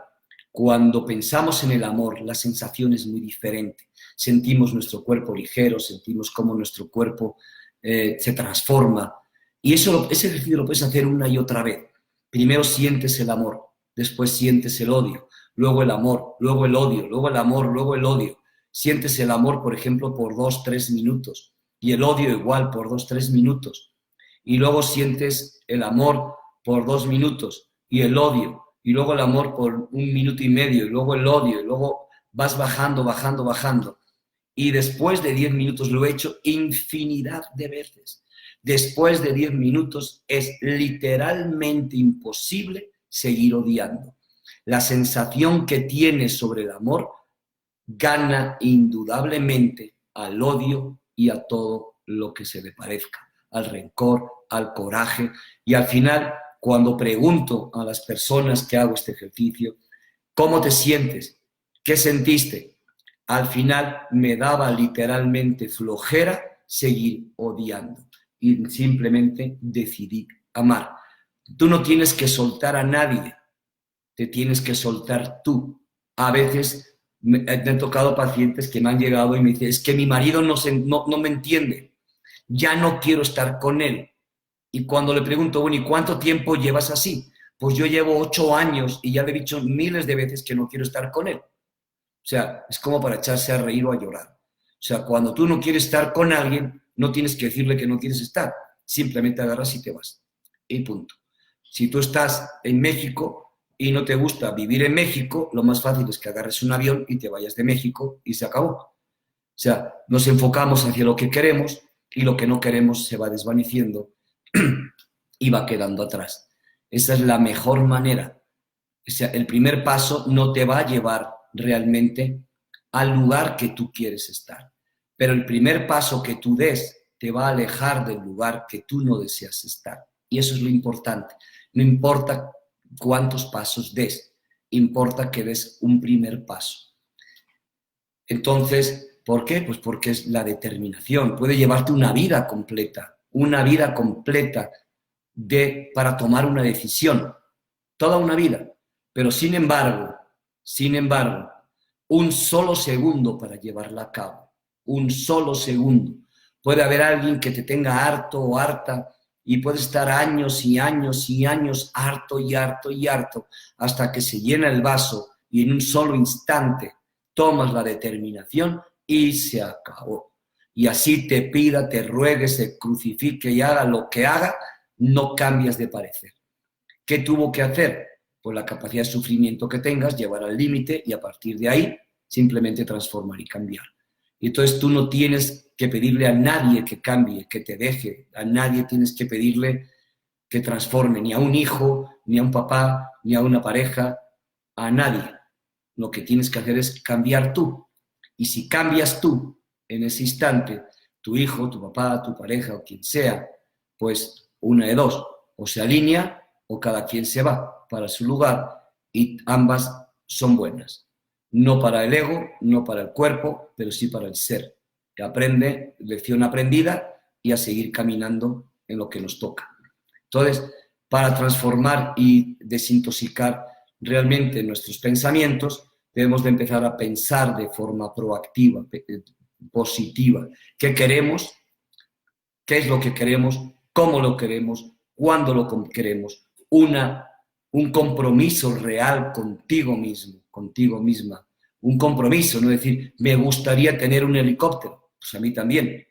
cuando pensamos en el amor, la sensación es muy diferente. Sentimos nuestro cuerpo ligero, sentimos cómo nuestro cuerpo se transforma. Y ese ejercicio lo puedes hacer una y otra vez. Primero sientes el amor, después sientes el odio, luego el amor, luego el odio, luego el amor, luego el odio. Sientes el amor, por ejemplo, por 2, 3 minutos y el odio igual por 2, 3 minutos. Y luego sientes el amor por 2 minutos y el odio, y luego el amor por 1 minuto y medio, y luego el odio, y luego vas bajando, bajando, bajando. Y después de 10 minutos, lo he hecho infinidad de veces, después de 10 minutos es literalmente imposible seguir odiando. La sensación que tienes sobre el amor gana indudablemente al odio y a todo lo que se le parezca, al rencor, al coraje. Y al final, cuando pregunto a las personas que hago este ejercicio, ¿cómo te sientes? ¿Qué sentiste? Al final me daba literalmente flojera seguir odiando y simplemente decidí amar. Tú no tienes que soltar a nadie, te tienes que soltar tú. A veces me han tocado pacientes que me han llegado y me dicen, es que mi marido no me entiende, ya no quiero estar con él. Y cuando le pregunto, bueno, ¿y cuánto tiempo llevas así? Pues yo llevo 8 años y ya le he dicho miles de veces que no quiero estar con él. O sea, es como para echarse a reír o a llorar. O sea, cuando tú no quieres estar con alguien, no tienes que decirle que no quieres estar. Simplemente agarras y te vas. Y punto. Si tú estás en México y no te gusta vivir en México, lo más fácil es que agarres un avión y te vayas de México y se acabó. sea, nos enfocamos hacia lo que queremos y lo que no queremos se va desvaneciendo y va quedando atrás. Esa es la mejor manera. O sea, el primer paso no te va a llevar realmente al lugar que tú quieres estar, pero el primer paso que tú des te va a alejar del lugar que tú no deseas estar. Y eso es lo importante. No importa cuántos pasos des, importa que des un primer paso. Entonces, ¿por qué? Pues porque es la determinación. Puede llevarte una vida completa para tomar una decisión, toda una vida. Pero sin embargo, un solo segundo para llevarla a cabo, un solo segundo. Puede haber alguien que te tenga harto o harta y puede estar años y años y años harto y harto y harto hasta que se llena el vaso y en un solo instante tomas la determinación y se acabó. Y así te pida, te ruegue, se crucifique y haga lo que haga, no cambias de parecer. ¿Qué tuvo que hacer? Pues la capacidad de sufrimiento que tengas, llevar al límite y a partir de ahí simplemente transformar y cambiar. Y entonces tú no tienes que pedirle a nadie que cambie, que te deje, a nadie tienes que pedirle que transforme, ni a un hijo, ni a un papá, ni a una pareja, a nadie. Lo que tienes que hacer es cambiar tú. Y si cambias tú en ese instante, tu hijo, tu papá, tu pareja o quien sea, pues una de dos, o se alinea o cada quien se va para su lugar y ambas son buenas. No para el ego, no para el cuerpo, pero sí para el ser, que aprende, lección aprendida y a seguir caminando en lo que nos toca. Entonces, para transformar y desintoxicar realmente nuestros pensamientos, debemos de empezar a pensar de forma proactiva, positiva. ¿Qué queremos? ¿Qué es lo que queremos? ¿Cómo lo queremos? ¿Cuándo lo queremos? Un compromiso real contigo mismo, contigo misma. Un compromiso, no decir, me gustaría tener un helicóptero. Pues a mí también.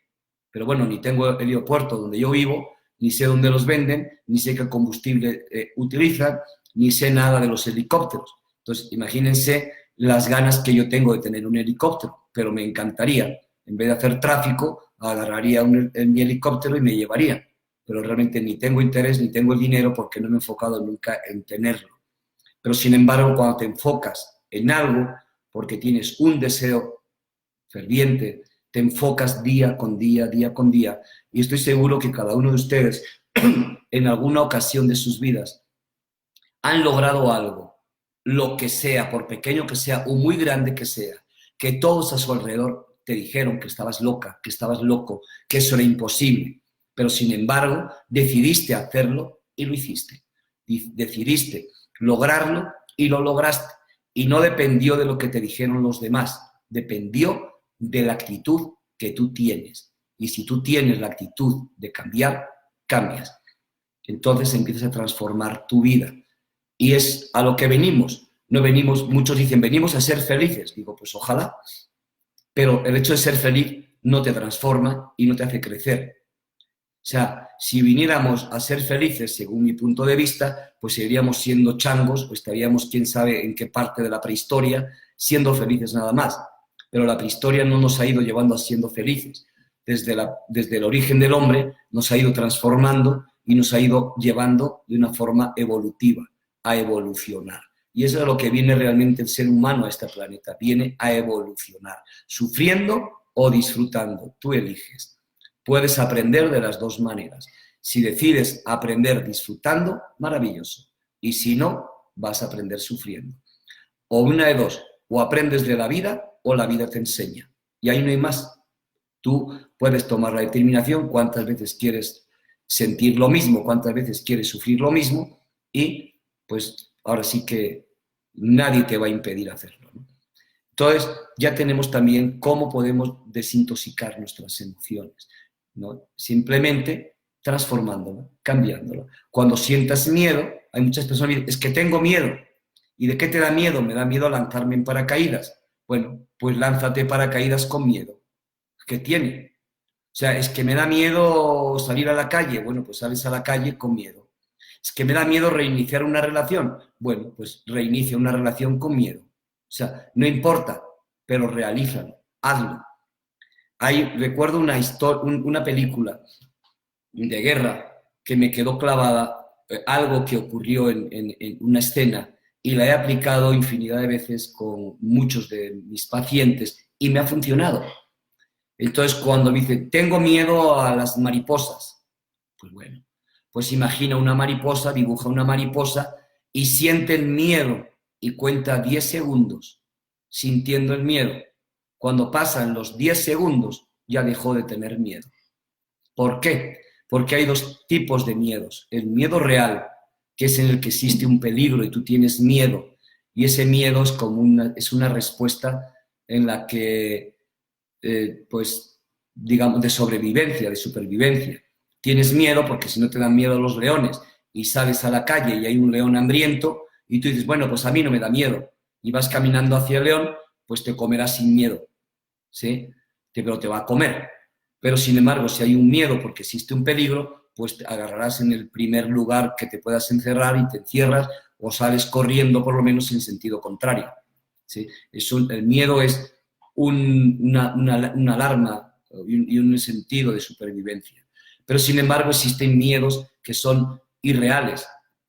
Pero bueno, ni tengo el aeropuerto donde yo vivo, ni sé dónde los venden, ni sé qué combustible utilizan, ni sé nada de los helicópteros. Entonces, imagínense las ganas que yo tengo de tener un helicóptero, pero me encantaría. En vez de hacer tráfico, agarraría mi helicóptero y me llevaría. Pero realmente ni tengo interés ni tengo el dinero porque no me he enfocado nunca en tenerlo. Pero sin embargo, cuando te enfocas en algo, porque tienes un deseo ferviente, te enfocas día con día, día con día, y estoy seguro que cada uno de ustedes en alguna ocasión de sus vidas han logrado algo, lo que sea, por pequeño que sea o muy grande que sea, que todos a su alrededor te dijeron que estabas loca, que estabas loco, que eso era imposible, pero sin embargo decidiste hacerlo y lo hiciste. Decidiste lograrlo y lo lograste. Y no dependió de lo que te dijeron los demás, dependió de la actitud que tú tienes. Y si tú tienes la actitud de cambiar, cambias. Entonces empiezas a transformar tu vida. Y es a lo que venimos. No venimos, muchos dicen, venimos a ser felices. Digo, pues ojalá. Pero el hecho de ser feliz no te transforma y no te hace crecer. O sea, si viniéramos a ser felices, según mi punto de vista, pues seguiríamos siendo changos o estaríamos, quién sabe en qué parte de la prehistoria, siendo felices nada más. Pero la prehistoria no nos ha ido llevando a siendo felices. Desde el origen del hombre nos ha ido transformando y nos ha ido llevando de una forma evolutiva, a evolucionar. Y eso es lo que viene realmente el ser humano a este planeta, viene a evolucionar, sufriendo o disfrutando, tú eliges. Puedes aprender de las dos maneras. Si decides aprender disfrutando, maravilloso. Y si no, vas a aprender sufriendo. O una de dos, o aprendes de la vida o la vida te enseña. Y ahí no hay más. Tú puedes tomar la determinación cuántas veces quieres sentir lo mismo, cuántas veces quieres sufrir lo mismo y pues ahora sí que nadie te va a impedir hacerlo, ¿no? Entonces ya tenemos también cómo podemos desintoxicar nuestras emociones, ¿no? Simplemente transformándolo, cambiándolo. Cuando sientas miedo, hay muchas personas que dicen, es que tengo miedo. ¿Y de qué te da miedo? Me da miedo lanzarme en paracaídas. Bueno, pues lánzate paracaídas con miedo. ¿Qué tiene? O sea, es que me da miedo salir a la calle. Bueno, pues sales a la calle con miedo. Es que me da miedo reiniciar una relación. Bueno, pues reinicia una relación con miedo. O sea, no importa, pero realízalo, hazlo. Recuerdo una película de guerra que me quedó clavada, algo que ocurrió en una escena, y la he aplicado infinidad de veces con muchos de mis pacientes y me ha funcionado. Entonces, cuando me dicen, tengo miedo a las mariposas, pues bueno, pues imagina una mariposa, dibuja una mariposa y siente el miedo y cuenta 10 segundos sintiendo el miedo. Cuando pasan los 10 segundos, ya dejó de tener miedo. ¿Por qué? Porque hay dos tipos de miedos. El miedo real, que es en el que existe un peligro y tú tienes miedo, y ese miedo es como una respuesta en la que, pues, digamos, de sobrevivencia, de supervivencia. Tienes miedo porque si no te dan miedo los leones y sales a la calle y hay un león hambriento y tú dices, bueno, pues a mí no me da miedo. Y vas caminando hacia el león, pues te comerás sin miedo, ¿sí? Pero te va a comer. Pero, sin embargo, si hay un miedo porque existe un peligro, pues te agarrarás en el primer lugar que te puedas encerrar y te encierras o sales corriendo, por lo menos en sentido contrario, ¿sí? El miedo es una alarma y un sentido de supervivencia. Pero, sin embargo, existen miedos que son irreales.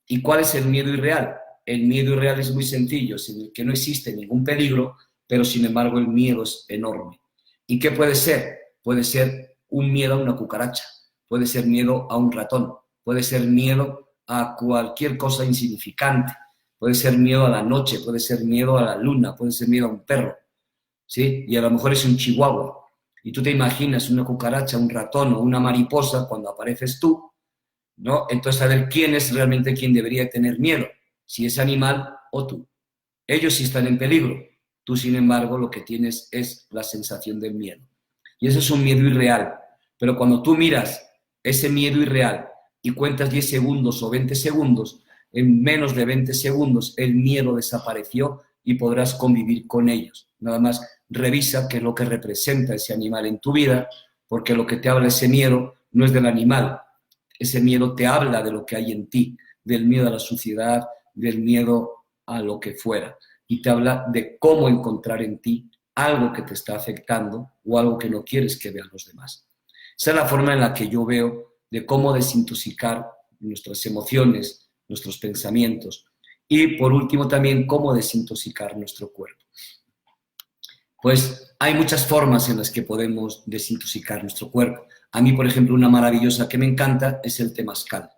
¿Y cuál es el miedo irreal? El miedo irreal es muy sencillo, es en el que no existe ningún peligro, pero, sin embargo, el miedo es enorme. ¿Y qué puede ser? Puede ser un miedo a una cucaracha, puede ser miedo a un ratón, puede ser miedo a cualquier cosa insignificante, puede ser miedo a la noche, puede ser miedo a la luna, puede ser miedo a un perro, ¿sí? Y a lo mejor es un chihuahua. Y tú te imaginas una cucaracha, un ratón o una mariposa cuando apareces tú, ¿no? Entonces, a ver quién es realmente quien debería tener miedo, si ese animal o tú. Ellos sí están en peligro. Tú, sin embargo, lo que tienes es la sensación del miedo. Y eso es un miedo irreal. Pero cuando tú miras ese miedo irreal y cuentas 10 segundos o 20 segundos, en menos de 20 segundos el miedo desapareció y podrás convivir con ellos. Nada más revisa qué es lo que representa ese animal en tu vida, porque lo que te habla ese miedo no es del animal. Ese miedo te habla de lo que hay en ti, del miedo a la suciedad, del miedo a lo que fuera. Y te habla de cómo encontrar en ti algo que te está afectando o algo que no quieres que vean los demás. Esa es la forma en la que yo veo de cómo desintoxicar nuestras emociones, nuestros pensamientos y, por último, también cómo desintoxicar nuestro cuerpo. Pues hay muchas formas en las que podemos desintoxicar nuestro cuerpo. A mí, por ejemplo, una maravillosa que me encanta es el temazcal,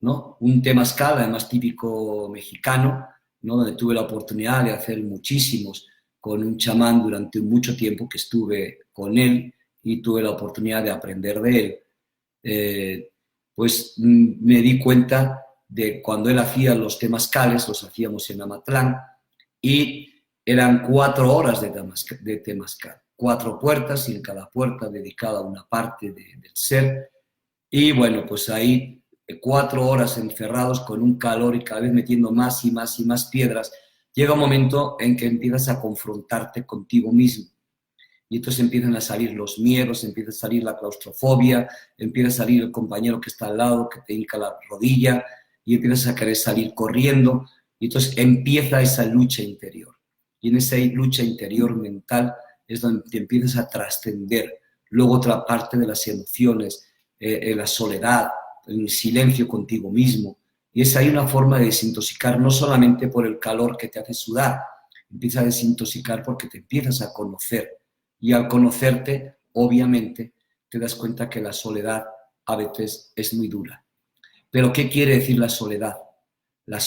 ¿no? Un temazcal, además típico mexicano, ¿no? Donde tuve la oportunidad de hacer muchísimos con un chamán durante mucho tiempo que estuve con él y tuve la oportunidad de aprender de él. Pues me di cuenta de cuando él hacía los temazcales, los hacíamos en Amatlán, y eran 4 horas de temazcal, 4 puertas y en cada puerta dedicada a una parte del ser. Y bueno, pues ahí 4 horas encerrados con un calor y cada vez metiendo más y más y más piedras, llega un momento en que empiezas a confrontarte contigo mismo. Y entonces empiezan a salir los miedos, empieza a salir la claustrofobia, empieza a salir el compañero que está al lado, que te hinca la rodilla, y empiezas a querer salir corriendo, y entonces empieza esa lucha interior. Y en esa lucha interior mental es donde te empiezas a trascender. Luego otra parte de las emociones, la soledad, el silencio contigo mismo. Y es ahí una forma de desintoxicar, no solamente por el calor que te hace sudar, empieza a desintoxicar porque te empiezas a conocer. Y al conocerte, obviamente, te das cuenta que la soledad a veces es muy dura. Pero ¿qué quiere decir la soledad? La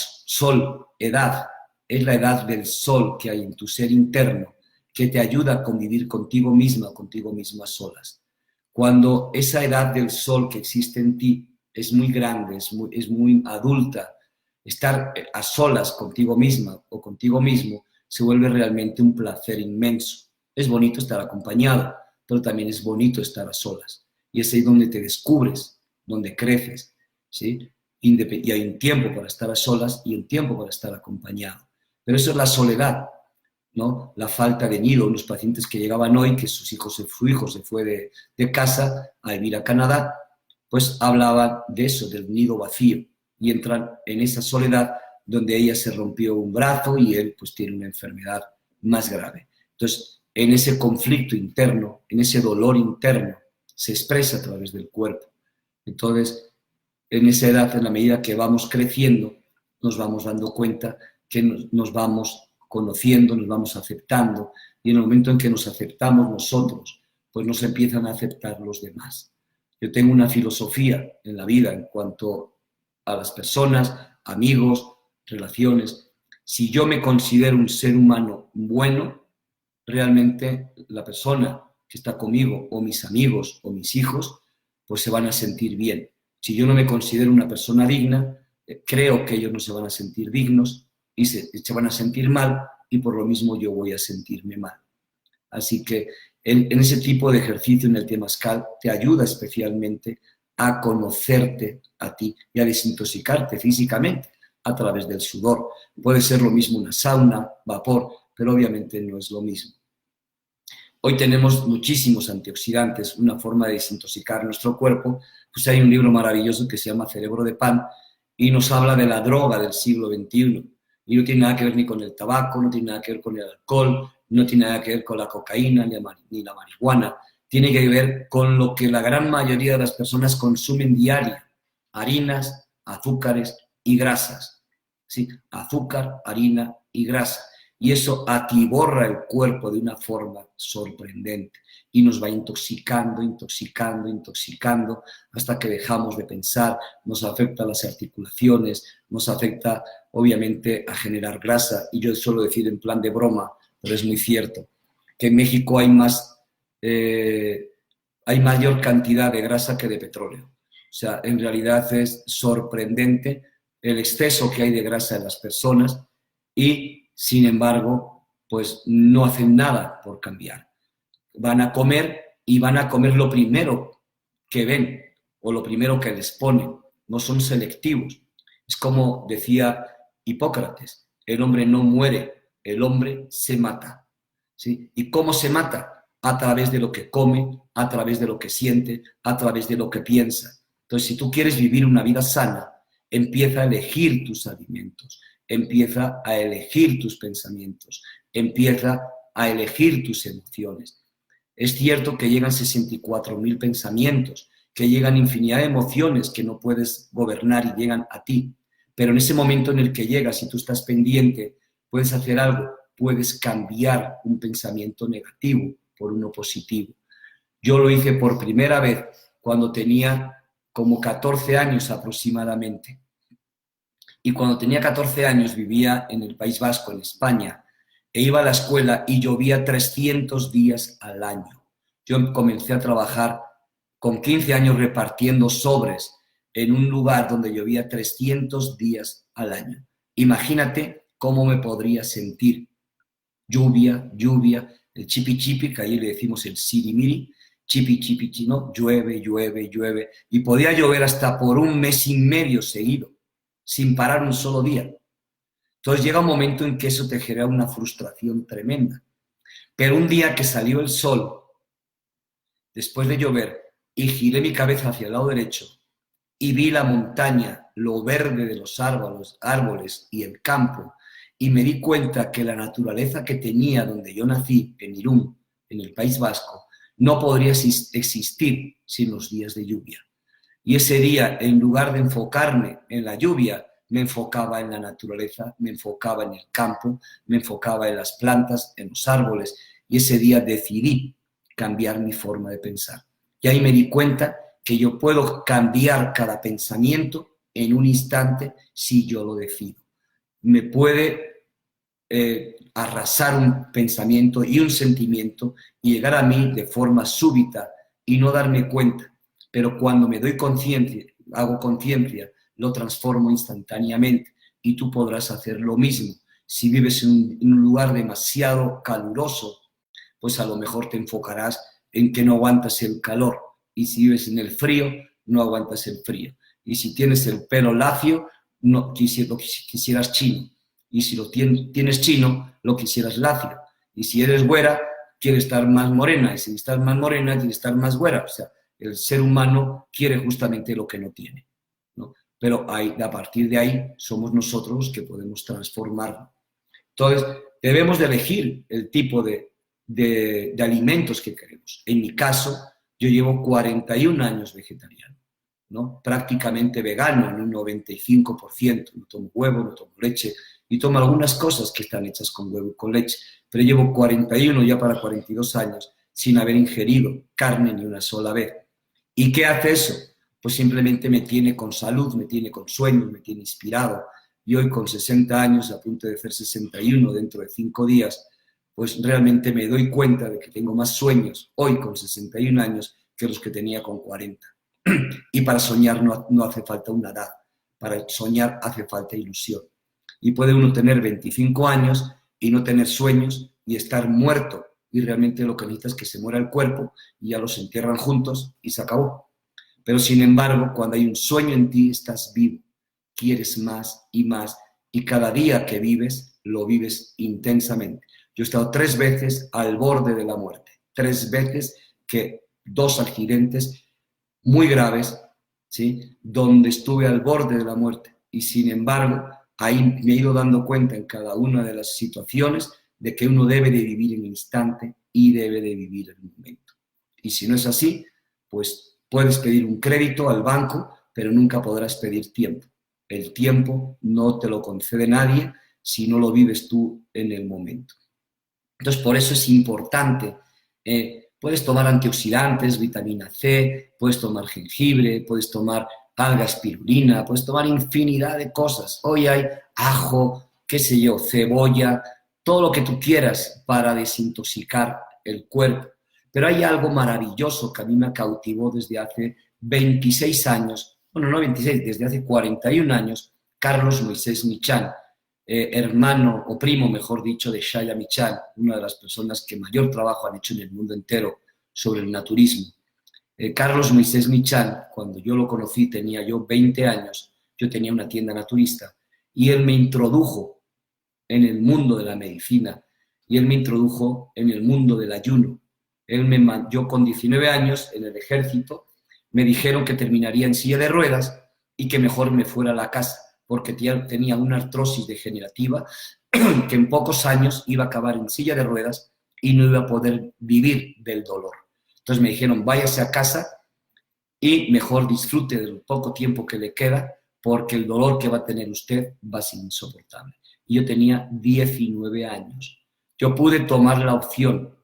edad, es la edad del sol que hay en tu ser interno, que te ayuda a convivir contigo misma, contigo mismo a solas. Cuando esa edad del sol que existe en ti es muy grande, es muy adulta, estar a solas contigo misma o contigo mismo se vuelve realmente un placer inmenso. Es bonito estar acompañado, pero también es bonito estar a solas. Y es ahí donde te descubres, donde creces, ¿sí? Y hay un tiempo para estar a solas y un tiempo para estar acompañado. Pero eso es la soledad, ¿no? La falta de nido. Unos pacientes que llegaban hoy, que su hijo se fue de casa a vivir a Canadá, pues hablaban de eso, del nido vacío. Y entran en esa soledad donde ella se rompió un brazo y él pues tiene una enfermedad más grave. Entonces, en ese conflicto interno, en ese dolor interno, se expresa a través del cuerpo. Entonces, en esa edad, en la medida que vamos creciendo, nos vamos dando cuenta que nos vamos conociendo, nos vamos aceptando, y en el momento en que nos aceptamos nosotros, pues nos empiezan a aceptar los demás. Yo tengo una filosofía en la vida en cuanto a las personas, amigos, relaciones. Si yo me considero un ser humano bueno, realmente la persona que está conmigo, o mis amigos, o mis hijos, pues se van a sentir bien. Si yo no me considero una persona digna, creo que ellos no se van a sentir dignos y se van a sentir mal, y por lo mismo yo voy a sentirme mal. Así que en ese tipo de ejercicio en el temazcal te ayuda especialmente a conocerte a ti y a desintoxicarte físicamente a través del sudor. Puede ser lo mismo una sauna, vapor, pero obviamente no es lo mismo. Hoy tenemos muchísimos antioxidantes, una forma de desintoxicar nuestro cuerpo. Pues hay un libro maravilloso que se llama Cerebro de Pan y nos habla de la droga del siglo XXI. Y no tiene nada que ver ni con el tabaco, no tiene nada que ver con el alcohol, no tiene nada que ver con la cocaína ni la marihuana. Tiene que ver con lo que la gran mayoría de las personas consumen diario: harinas, azúcares y grasas. ¿Sí? Azúcar, harina y grasa. Y eso atiborra el cuerpo de una forma sorprendente y nos va intoxicando, intoxicando, intoxicando, hasta que dejamos de pensar. Nos afecta a las articulaciones, nos afecta obviamente a generar grasa. Y yo suelo decir en plan de broma, pero es muy cierto, que en México hay mayor cantidad de grasa que de petróleo. O sea, en realidad es sorprendente el exceso que hay de grasa en las personas y, sin embargo, pues no hacen nada por cambiar. Van a comer y van a comer lo primero que ven o lo primero que les ponen. No son selectivos. Es como decía Hipócrates: el hombre no muere, el hombre se mata. ¿Sí? ¿Y cómo se mata? A través de lo que come, a través de lo que siente, a través de lo que piensa. Entonces, si tú quieres vivir una vida sana, empieza a elegir tus alimentos, empieza a elegir tus pensamientos, empieza a elegir tus emociones. Es cierto que llegan 64.000 pensamientos, que llegan infinidad de emociones que no puedes gobernar y llegan a ti, pero en ese momento en el que llegas y tú estás pendiente, puedes hacer algo, puedes cambiar un pensamiento negativo por uno positivo. Yo lo hice por primera vez cuando tenía como 14 años aproximadamente. Y cuando tenía 14 años vivía en el País Vasco, en España, e iba a la escuela y llovía 300 días al año. Yo comencé a trabajar con 15 años repartiendo sobres en un lugar donde llovía 300 días al año. Imagínate cómo me podría sentir. Lluvia, lluvia, el chipi chipi, que allí le decimos el sirimiri, chipi chipi, ¿no? Llueve, llueve, llueve. Y podía llover hasta por un mes y medio seguido, sin parar un solo día. Entonces llega un momento en que eso te genera una frustración tremenda. Pero un día que salió el sol, después de llover, y giré mi cabeza hacia el lado derecho y vi la montaña, lo verde de los árboles y el campo, y me di cuenta que la naturaleza que tenía donde yo nací, en Irún, en el País Vasco, no podría existir sin los días de lluvia. Y ese día, en lugar de enfocarme en la lluvia, me enfocaba en la naturaleza, me enfocaba en el campo, me enfocaba en las plantas, en los árboles, y ese día decidí cambiar mi forma de pensar. Y ahí me di cuenta que yo puedo cambiar cada pensamiento en un instante si yo lo decido. Me puede arrasar un pensamiento y un sentimiento y llegar a mí de forma súbita y no darme cuenta. Pero cuando me doy conciencia, hago conciencia, lo transformo instantáneamente, y tú podrás hacer lo mismo. Si vives en un lugar demasiado caluroso, pues a lo mejor te enfocarás en que no aguantas el calor, y si vives en el frío, no aguantas el frío. Y si tienes el pelo lacio, no quisieras chino, y si lo tienes chino, lo quisieras lacio, y si eres güera, quieres estar más morena, y si estás más morena, quieres estar más güera. O sea, el ser humano quiere justamente lo que no tiene, ¿no? Pero a partir de ahí somos nosotros los que podemos transformarlo. Entonces, debemos de elegir el tipo de de alimentos que queremos. En mi caso, yo llevo 41 años vegetariano, ¿no? Prácticamente vegano en un 95%. No tomo huevo, no tomo leche y tomo algunas cosas que están hechas con huevo y con leche, pero llevo 41, ya para 42 años, sin haber ingerido carne ni una sola vez. ¿Y qué hace eso? Pues simplemente me tiene con salud, me tiene con sueños, me tiene inspirado. Y hoy con 60 años, a punto de hacer 61 dentro de 5 días, pues realmente me doy cuenta de que tengo más sueños hoy con 61 años que los que tenía con 40. Y para soñar no hace falta una edad, para soñar hace falta ilusión. Y puede uno tener 25 años y no tener sueños y estar muerto, y realmente lo que necesita es que se muera el cuerpo y ya los entierran juntos y se acabó. Pero sin embargo, cuando hay un sueño en ti, estás vivo, quieres más, y cada día que vives, lo vives intensamente. Yo he estado 3 veces al borde de la muerte, 3 veces que 2 accidentes muy graves, ¿sí? Donde estuve al borde de la muerte, y sin embargo, ahí me he ido dando cuenta en cada una de las situaciones de que uno debe de vivir el instante y debe de vivir el momento. Y si no es así, pues puedes pedir un crédito al banco, pero nunca podrás pedir tiempo. El tiempo no te lo concede nadie si no lo vives tú en el momento. Entonces, por eso es importante. Puedes tomar antioxidantes, vitamina C, puedes tomar jengibre, puedes tomar alga espirulina, puedes tomar infinidad de cosas. Hoy hay ajo, qué sé yo, cebolla, todo lo que tú quieras para desintoxicar el cuerpo. Pero hay algo maravilloso que a mí me cautivó desde hace 26 años, bueno, no 26, desde hace 41 años, Carlos Moisés Michan, hermano o primo, mejor dicho, de Shaya Michan, una de las personas que mayor trabajo han hecho en el mundo entero sobre el naturismo. Carlos Moisés Michan, cuando yo lo conocí, tenía yo 20 años, yo tenía una tienda naturista, y él me introdujo en el mundo de la medicina, y él me introdujo en el mundo del ayuno. Yo con 19 años, en el ejército, me dijeron que terminaría en silla de ruedas y que mejor me fuera a la casa, porque tenía una artrosis degenerativa que en pocos años iba a acabar en silla de ruedas y no iba a poder vivir del dolor. Entonces me dijeron, váyase a casa y mejor disfrute del poco tiempo que le queda, porque el dolor que va a tener usted va a ser insoportable. Y yo tenía 19 años. Yo pude tomar la opción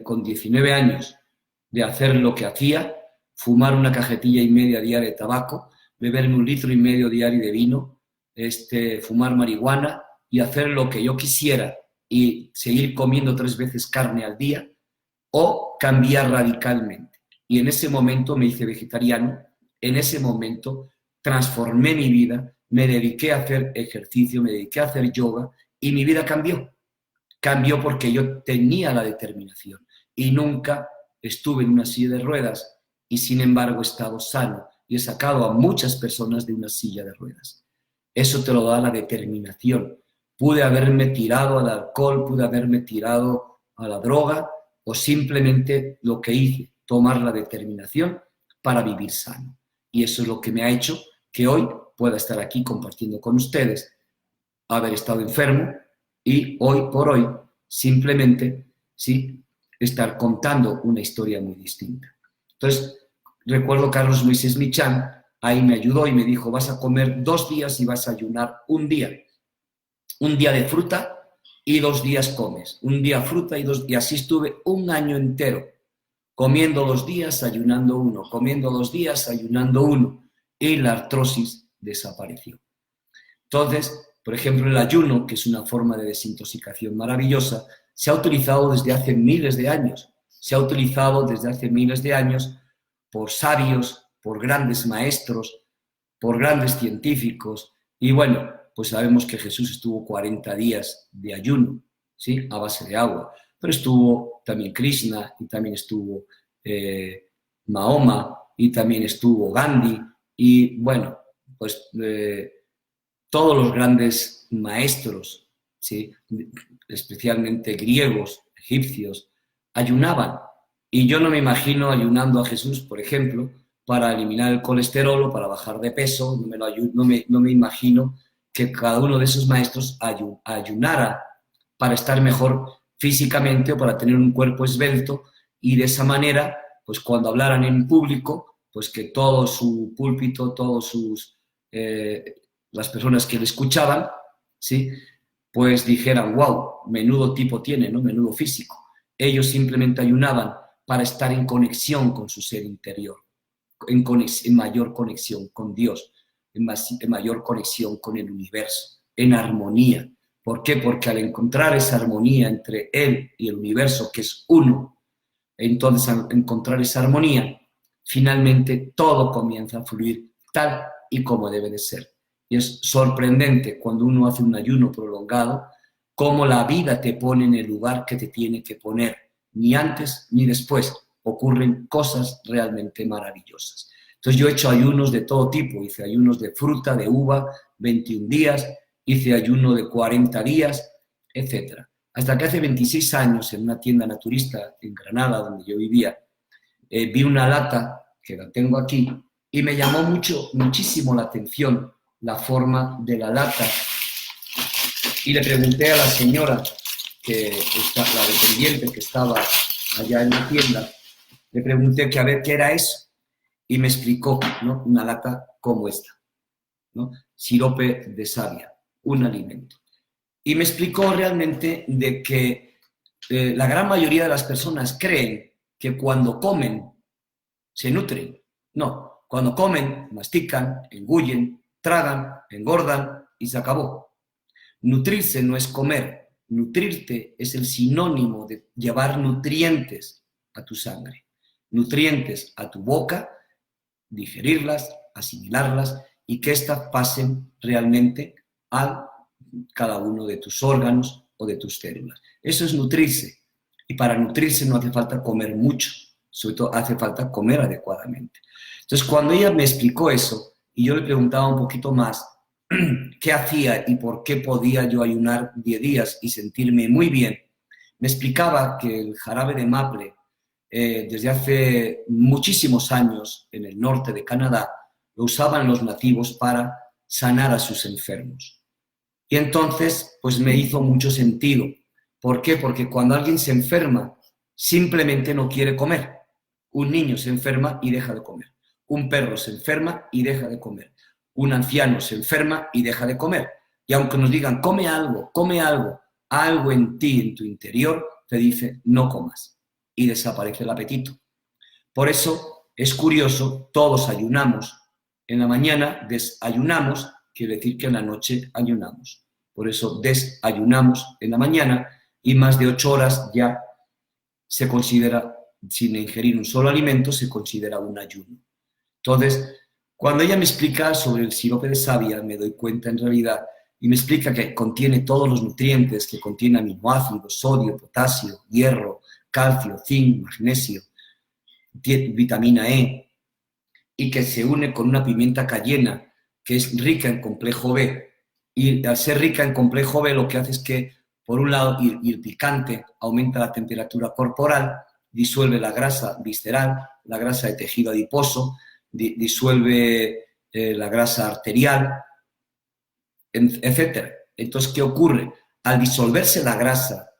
con 19 años de hacer lo que hacía, fumar una cajetilla y media diaria de tabaco, beberme 1,5 litros diario de vino, fumar marihuana y hacer lo que yo quisiera y seguir comiendo 3 veces carne al día, o cambiar radicalmente. Y en ese momento me hice vegetariano, en ese momento transformé mi vida, me dediqué a hacer ejercicio, me dediqué a hacer yoga y mi vida cambió. Cambió porque yo tenía la determinación y nunca estuve en una silla de ruedas, y sin embargo he estado sano y he sacado a muchas personas de una silla de ruedas. Eso te lo da la determinación. Pude haberme tirado al alcohol, pude haberme tirado a la droga, o simplemente lo que hice, tomar la determinación para vivir sano. Y eso es lo que me ha hecho que hoy pueda estar aquí compartiendo con ustedes, haber estado enfermo y hoy por hoy simplemente, ¿sí?, estar contando una historia muy distinta. Entonces, recuerdo Carlos Moisés Michan, ahí me ayudó y me dijo, vas a comer 2 días y vas a ayunar un día. Un día de fruta y 2 días comes. Un día fruta y así estuve 1 año entero, comiendo 2 días, ayunando 1, comiendo 2 días, ayunando 1, y la artrosis desapareció. Entonces, por ejemplo, el ayuno, que es una forma de desintoxicación maravillosa, se ha utilizado desde hace miles de años. Se ha utilizado desde hace miles de años por sabios, por grandes maestros, por grandes científicos. Y bueno, pues sabemos que Jesús estuvo 40 días de ayuno, ¿sí?, a base de agua. Pero estuvo también Krishna, y también estuvo Mahoma, y también estuvo Gandhi, y bueno, pues todos los grandes maestros, ¿sí?, especialmente griegos, egipcios, ayunaban. Y yo no me imagino ayunando a Jesús, por ejemplo, para eliminar el colesterol o para bajar de peso. No me imagino que cada uno de esos maestros ayunara para estar mejor físicamente o para tener un cuerpo esbelto y de esa manera, pues cuando hablaran en público, pues que todo su púlpito, las personas que le escuchaban, ¿sí? Pues dijeran, wow, menudo tipo tiene, ¿no? Menudo físico. Ellos simplemente ayunaban para estar en conexión con su ser interior, en mayor conexión con Dios, en mayor conexión con el universo, en armonía. ¿Por qué? Porque al encontrar esa armonía entre Él y el universo, que es uno, entonces al encontrar esa armonía, finalmente todo comienza a fluir tal y como debe de ser. Y es sorprendente cuando uno hace un ayuno prolongado, cómo la vida te pone en el lugar que te tiene que poner. Ni antes ni después ocurren cosas realmente maravillosas. Entonces yo he hecho ayunos de todo tipo. Hice ayunos de fruta, de uva, 21 días, hice ayuno de 40 días, etc. Hasta que hace 26 años, en una tienda naturista en Granada, donde yo vivía, vi una lata, que la tengo aquí, y me llamó muchísimo la atención la forma de la lata. Y le pregunté a la señora, la dependiente que estaba allá en la tienda, le pregunté que a ver qué era eso. Y me explicó, ¿no? Una lata como esta, ¿no? Sirope de savia, un alimento. Y me explicó realmente de que la gran mayoría de las personas creen que cuando comen se nutren. No, cuando comen, mastican, engullen, tragan, engordan y se acabó. Nutrirse no es comer, nutrirte es el sinónimo de llevar nutrientes a tu sangre, nutrientes a tu boca, digerirlas, asimilarlas y que éstas pasen realmente a cada uno de tus órganos o de tus células. Eso es nutrirse. Y para nutrirse no hace falta comer mucho, sobre todo hace falta comer adecuadamente. Entonces, cuando ella me explicó eso y yo le preguntaba un poquito más qué hacía y por qué podía yo ayunar 10 días y sentirme muy bien, me explicaba que el jarabe de maple, desde hace muchísimos años en el norte de Canadá, lo usaban los nativos para sanar a sus enfermos. Y entonces, pues me hizo mucho sentido. ¿Por qué? Porque cuando alguien se enferma, simplemente no quiere comer. Un niño se enferma y deja de comer. Un perro se enferma y deja de comer. Un anciano se enferma y deja de comer. Y aunque nos digan, come algo, algo en ti, en tu interior, te dice, no comas. Y desaparece el apetito. Por eso es curioso, todos ayunamos. En la mañana desayunamos, quiere decir que en la noche ayunamos. Por eso desayunamos en la mañana y más de 8 horas ya se considera, sin ingerir un solo alimento, se considera un ayuno. Entonces, cuando ella me explica sobre el sirope de savia, me doy cuenta en realidad, y me explica que contiene todos los nutrientes, que contiene aminoácidos, sodio, potasio, hierro, calcio, zinc, magnesio, vitamina E, y que se une con una pimienta cayena, que es rica en complejo B. Y al ser rica en complejo B, lo que hace es que, por un lado, y el picante aumenta la temperatura corporal, disuelve la grasa visceral, la grasa de tejido adiposo, disuelve la grasa arterial, etc. Entonces, ¿qué ocurre? Al disolverse la grasa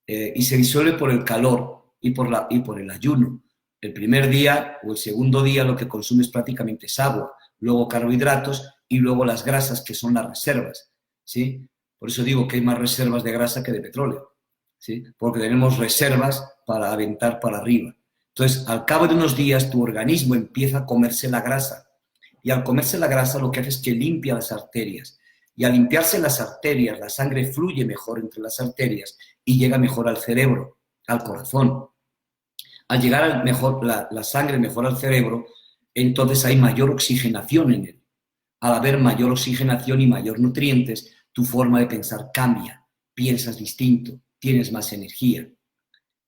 y se disuelve por el calor y por el ayuno, el primer día o el segundo día lo que consumes prácticamente es agua, luego carbohidratos y luego las grasas, que son las reservas, ¿sí? Por eso digo que hay más reservas de grasa que de petróleo, ¿sí? Porque tenemos reservas para aventar para arriba. Entonces, al cabo de unos días, tu organismo empieza a comerse la grasa. Y al comerse la grasa, lo que hace es que limpia las arterias. Y al limpiarse las arterias, la sangre fluye mejor entre las arterias y llega mejor al cerebro, al corazón. Al llegar la sangre mejor al cerebro, entonces hay mayor oxigenación en él. Al haber mayor oxigenación y mayor nutrientes, tu forma de pensar cambia, piensas distinto, tienes más energía,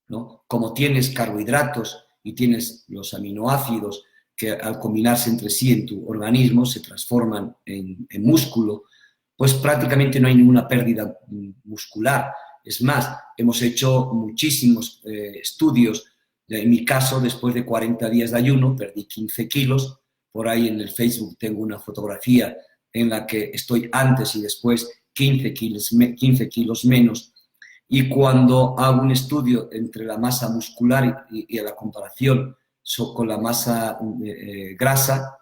¿no? Como tienes carbohidratos y tienes los aminoácidos que al combinarse entre sí en tu organismo se transforman en músculo, pues prácticamente no hay ninguna pérdida muscular. Es más, hemos hecho muchísimos estudios. En mi caso, después de 40 días de ayuno, perdí 15 kilos. Por ahí en el Facebook tengo una fotografía en la que estoy antes y después 15 kilos menos. Y cuando hago un estudio entre la masa muscular y la comparación con la masa grasa,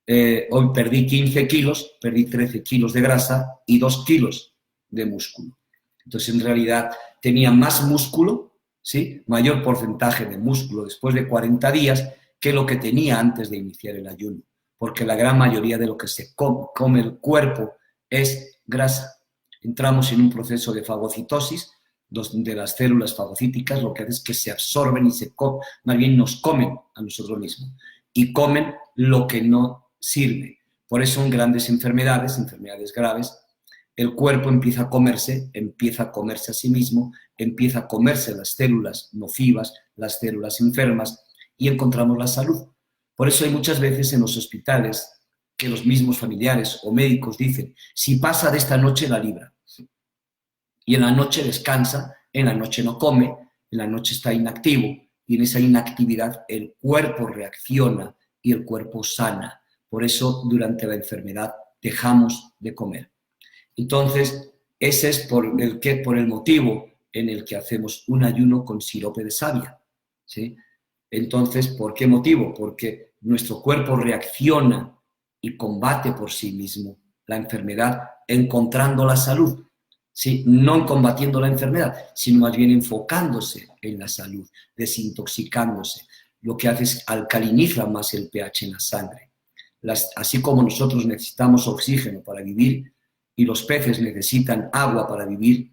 hoy perdí 15 kilos, perdí 13 kilos de grasa y 2 kilos de músculo. Entonces, en realidad, tenía más músculo, ¿sí? Mayor porcentaje de músculo después de 40 días que lo que tenía antes de iniciar el ayuno, porque la gran mayoría de lo que se come el cuerpo es grasa. Entramos en un proceso de fagocitosis, donde las células fagocíticas lo que hacen es que se absorben y más bien nos comen a nosotros mismos y comen lo que no sirve. Por eso en grandes enfermedades, enfermedades graves, el cuerpo empieza a comerse a sí mismo, empieza a comerse las células nocivas, las células enfermas y encontramos la salud. Por eso hay muchas veces en los hospitales que los mismos familiares o médicos dicen, si pasa de esta noche la libra. Y en la noche descansa, en la noche no come, en la noche está inactivo y en esa inactividad el cuerpo reacciona y el cuerpo sana. Por eso durante la enfermedad dejamos de comer. Entonces, ese es por el motivo en el que hacemos un ayuno con sirope de savia, ¿sí? Entonces, ¿por qué motivo? Porque nuestro cuerpo reacciona y combate por sí mismo la enfermedad encontrando la salud. ¿Sí? No combatiendo la enfermedad, sino más bien enfocándose en la salud, desintoxicándose. Lo que hace es alcaliniza más el pH en la sangre. Así como nosotros necesitamos oxígeno para vivir y los peces necesitan agua para vivir,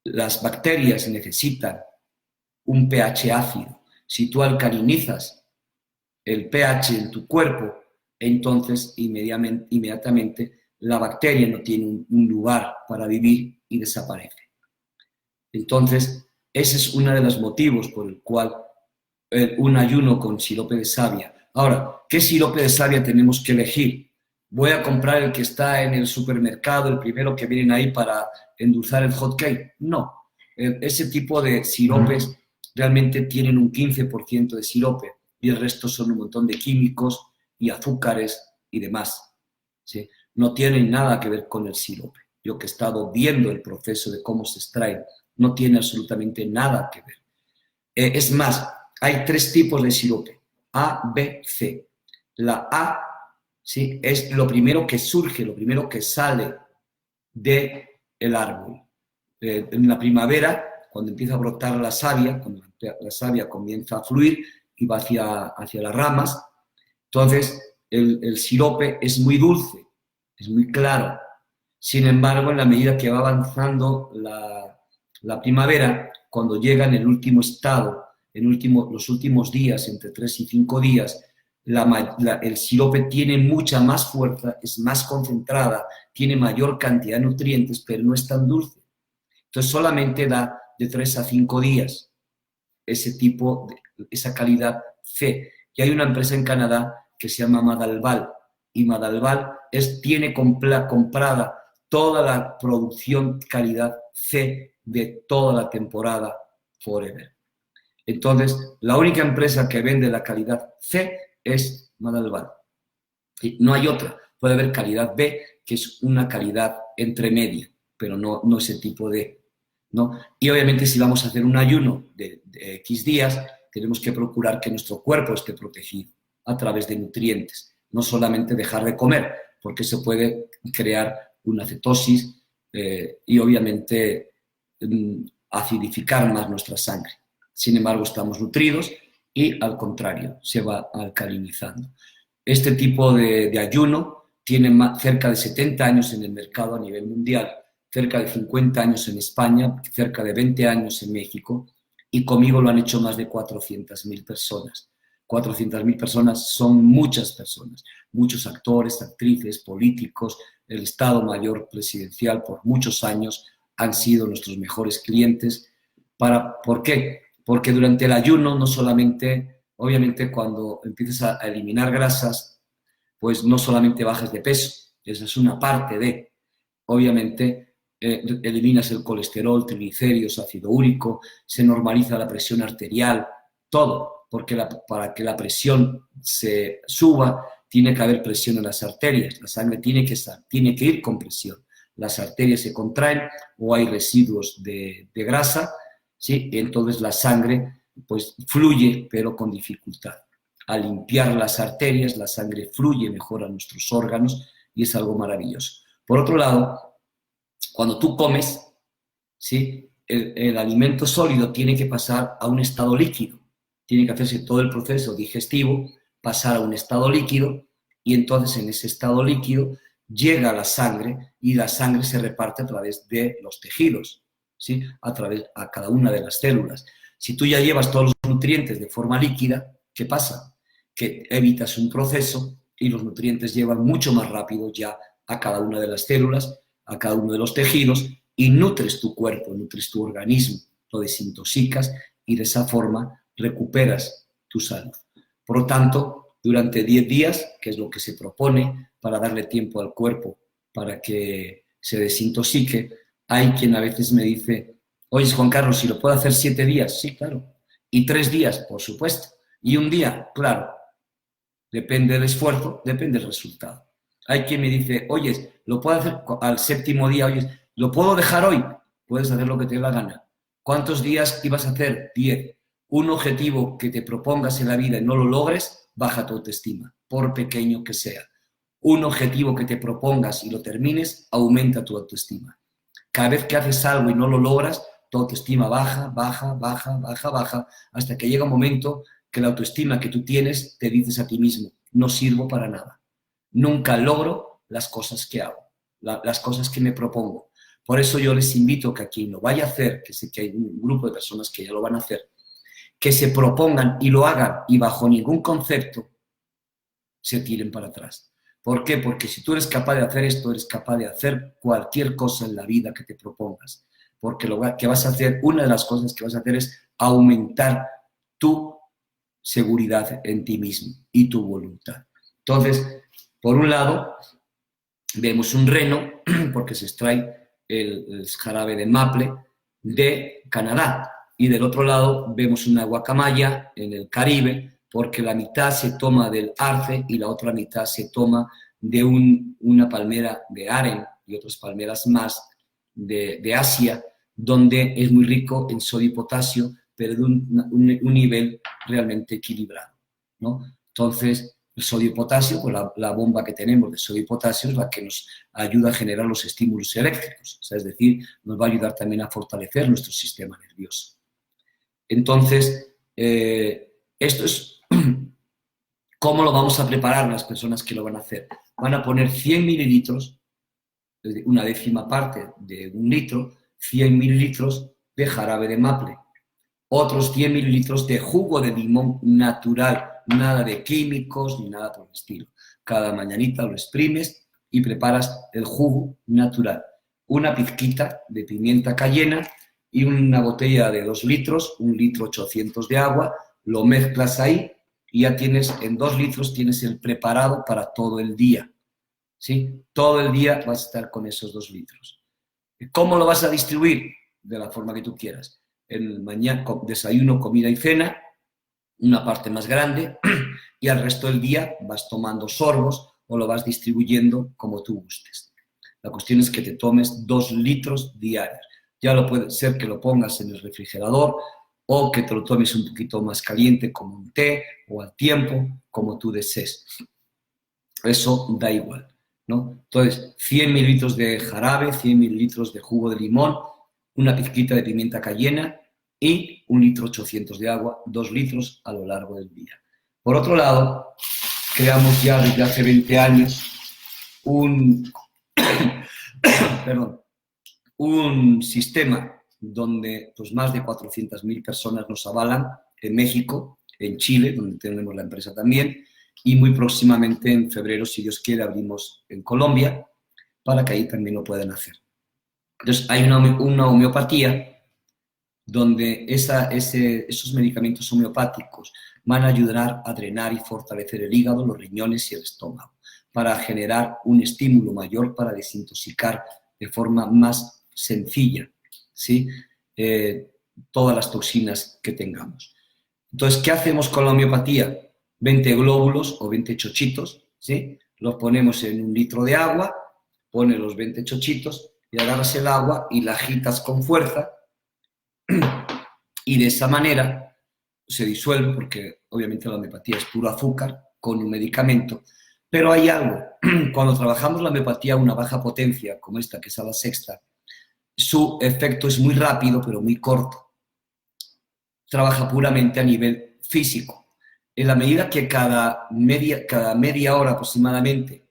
las bacterias necesitan un pH ácido. Si tú alcalinizas el pH en tu cuerpo, entonces inmediatamente la bacteria no tiene un lugar para vivir y desaparece. Entonces, ese es uno de los motivos por el cual un ayuno con sirope de savia. Ahora, ¿qué sirope de savia tenemos que elegir? ¿Voy a comprar el que está en el supermercado, el primero que vienen ahí para endulzar el hot cake? No. Ese tipo de siropes realmente tienen un 15% de sirope y el resto son un montón de químicos y azúcares y demás, ¿sí? No tienen nada que ver con el sirope. Yo que he estado viendo el proceso de cómo se extrae, no tiene absolutamente nada que ver. Es más, hay 3 tipos de sirope, A, B, C. La A, ¿sí?, es lo primero que surge, lo primero que sale del árbol. En la primavera, cuando empieza a brotar la savia, cuando la savia comienza a fluir y va hacia las ramas, entonces el sirope es muy dulce, es muy claro. Sin embargo, en la medida que va avanzando la primavera, cuando llega en el último estado, los últimos días, entre 3 y 5 días, el sirope tiene mucha más fuerza, es más concentrada, tiene mayor cantidad de nutrientes, pero no es tan dulce. Entonces solamente da de 3 a 5 días esa calidad C. Y hay una empresa en Canadá que se llama Madalval, y Madalval tiene comprada toda la producción calidad C de toda la temporada forever. Entonces, la única empresa que vende la calidad C es Madalval. Y no hay otra. Puede haber calidad B, que es una calidad entre media, pero no ese tipo de, ¿no? Y obviamente si vamos a hacer un ayuno de X días, tenemos que procurar que nuestro cuerpo esté protegido a través de nutrientes, no solamente dejar de comer, porque se puede crear una cetosis y obviamente acidificar más nuestra sangre. Sin embargo, estamos nutridos y al contrario, se va alcalinizando. Este tipo de ayuno tiene cerca de 70 años en el mercado a nivel mundial, cerca de 50 años en España, cerca de 20 años en México, y conmigo lo han hecho más de 400.000 personas. 400.000 personas son muchas personas, muchos actores, actrices, políticos, el Estado Mayor Presidencial por muchos años han sido nuestros mejores clientes. ¿Por qué? Porque durante el ayuno no solamente, obviamente cuando empiezas a eliminar grasas, pues no solamente bajas de peso, esa es una parte de, obviamente eliminas el colesterol, triglicéridos, ácido úrico, se normaliza la presión arterial, todo, porque para que la presión se suba tiene que haber presión en las arterias, la sangre tiene que ir con presión. las arterias se contraen o hay residuos de grasa, ¿sí? Entonces la sangre pues fluye, pero con dificultad. Al limpiar las arterias, la sangre fluye mejor a nuestros órganos y es algo maravilloso. Por otro lado, cuando tú comes, ¿sí? El alimento sólido tiene que pasar a un estado líquido. Tiene que hacerse todo el proceso digestivo, pasar a un estado líquido, y entonces en ese estado líquido llega la sangre y la sangre se reparte a través de los tejidos, ¿sí? A cada una de las células. Si tú ya llevas todos los nutrientes de forma líquida, ¿qué pasa? Que evitas un proceso y los nutrientes llevan mucho más rápido ya a cada una de las células, a cada uno de los tejidos, y nutres tu cuerpo, nutres tu organismo, lo desintoxicas y de esa forma recuperas tu salud. Por lo tanto, durante 10 días, que es lo que se propone para darle tiempo al cuerpo para que se desintoxique, hay quien a veces me dice, oye, Juan Carlos, si lo puedo hacer 7 días, sí, claro. Y 3 días, por supuesto. Y un día, claro. Depende del esfuerzo, depende del resultado. Hay quien me dice, oye, lo puedo hacer al 7.º día, oye, ¿lo puedo dejar hoy? Puedes hacer lo que te dé la gana. ¿Cuántos días ibas a hacer? 10. Un objetivo que te propongas en la vida y no lo logres, baja tu autoestima, por pequeño que sea. Un objetivo que te propongas y lo termines, aumenta tu autoestima. Cada vez que haces algo y no lo logras, tu autoestima baja, baja, baja, baja, baja, hasta que llega un momento que la autoestima que tú tienes te dices a ti mismo, no sirvo para nada. Nunca logro las cosas que hago, las cosas que me propongo. Por eso yo les invito que a quien lo vaya a hacer, que sé que hay un grupo de personas que ya lo van a hacer, que se propongan y lo hagan y bajo ningún concepto se tiren para atrás. ¿Por qué? Porque si tú eres capaz de hacer esto, eres capaz de hacer cualquier cosa en la vida que te propongas. Porque lo que vas a hacer, una de las cosas que vas a hacer es aumentar tu seguridad en ti mismo y tu voluntad. Entonces, por un lado, vemos un reno, porque se extrae el jarabe de maple de Canadá, y del otro lado vemos una guacamaya en el Caribe, porque la mitad se toma del arce y la otra mitad se toma de una palmera de aren y otras palmeras más de Asia, donde es muy rico en sodio y potasio, pero de un nivel realmente equilibrado, ¿no? Entonces, el sodio y potasio, pues la bomba que tenemos de sodio y potasio es la que nos ayuda a generar los estímulos eléctricos, o sea, es decir, nos va a ayudar también a fortalecer nuestro sistema nervioso. Entonces, esto es cómo lo vamos a preparar las personas que lo van a hacer. Van a poner 100 mililitros, una décima parte de 1 litro, 100 mililitros de jarabe de maple, otros 100 mililitros de jugo de limón natural, nada de químicos ni nada por el estilo. Cada mañanita lo exprimes y preparas el jugo natural. Una pizquita de pimienta cayena y una botella de 2 litros, 1 litro 800 de agua, lo mezclas ahí y ya tienes, en 2 litros tienes el preparado para todo el día. ¿Sí? Todo el día vas a estar con esos 2 litros. ¿Cómo lo vas a distribuir? De la forma que tú quieras. El mañana, desayuno, comida y cena, una parte más grande, y al resto del día vas tomando sorbos o lo vas distribuyendo como tú gustes. La cuestión es que te tomes 2 litros diarios. Ya lo puede ser que lo pongas en el refrigerador o que te lo tomes un poquito más caliente como un té o al tiempo, como tú desees. Eso da igual, ¿no? Entonces, 100 mililitros de jarabe, 100 mililitros de jugo de limón, una pizquita de pimienta cayena y 1 litro 800 de agua, 2 litros a lo largo del día. Por otro lado, creamos ya desde hace 20 años un sistema donde pues, más de 400.000 personas nos avalan en México, en Chile, donde tenemos la empresa también, y muy próximamente en febrero, si Dios quiere, abrimos en Colombia para que ahí también lo puedan hacer. Entonces, hay una homeopatía donde esos medicamentos homeopáticos van a ayudar a drenar y fortalecer el hígado, los riñones y el estómago, para generar un estímulo mayor para desintoxicar de forma más sencilla, ¿sí? Todas las toxinas que tengamos. Entonces, ¿qué hacemos con la homeopatía? 20 glóbulos o 20 chochitos, ¿sí? Los ponemos en 1 litro de agua, pones los 20 chochitos y agarras el agua y la agitas con fuerza y de esa manera se disuelve, porque obviamente la homeopatía es puro azúcar con un medicamento, pero hay algo, cuando trabajamos la homeopatía a una baja potencia, como esta, que es a la sexta, su efecto es muy rápido, pero muy corto. Trabaja puramente a nivel físico. En la medida que cada media hora aproximadamente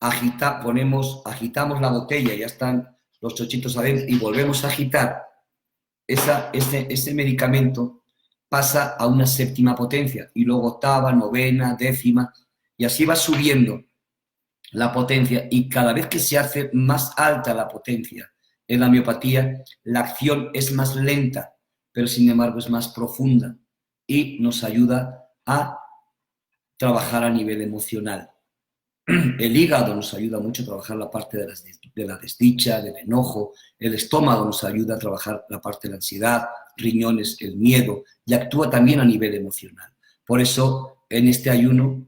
agitamos la botella, ya están los chochitos adentro, y volvemos a agitar, ese medicamento pasa a una séptima potencia, y luego octava, novena, décima, y así va subiendo la potencia, y cada vez que se hace más alta la potencia en la homeopatía, la acción es más lenta, pero sin embargo es más profunda, y nos ayuda a trabajar a nivel emocional. El hígado nos ayuda mucho a trabajar la parte de la desdicha, del enojo. El estómago nos ayuda a trabajar la parte de la ansiedad, riñones, el miedo, y actúa también a nivel emocional. Por eso, en este ayuno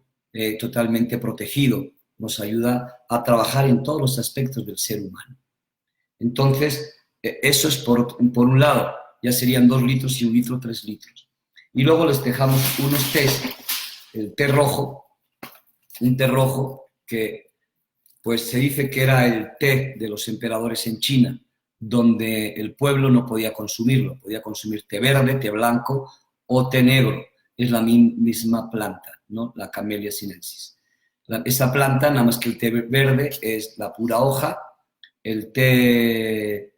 totalmente protegido, nos ayuda a trabajar en todos los aspectos del ser humano. Entonces, eso es por un lado, ya serían 2 litros y 1 litro, 3 litros. Y luego les dejamos unos tés, el té rojo, un té rojo que pues se dice que era el té de los emperadores en China, donde el pueblo no podía consumirlo, podía consumir té verde, té blanco o té negro, es la misma planta, ¿no? La Camellia sinensis. Esa planta, nada más que el té verde, es la pura hoja, el té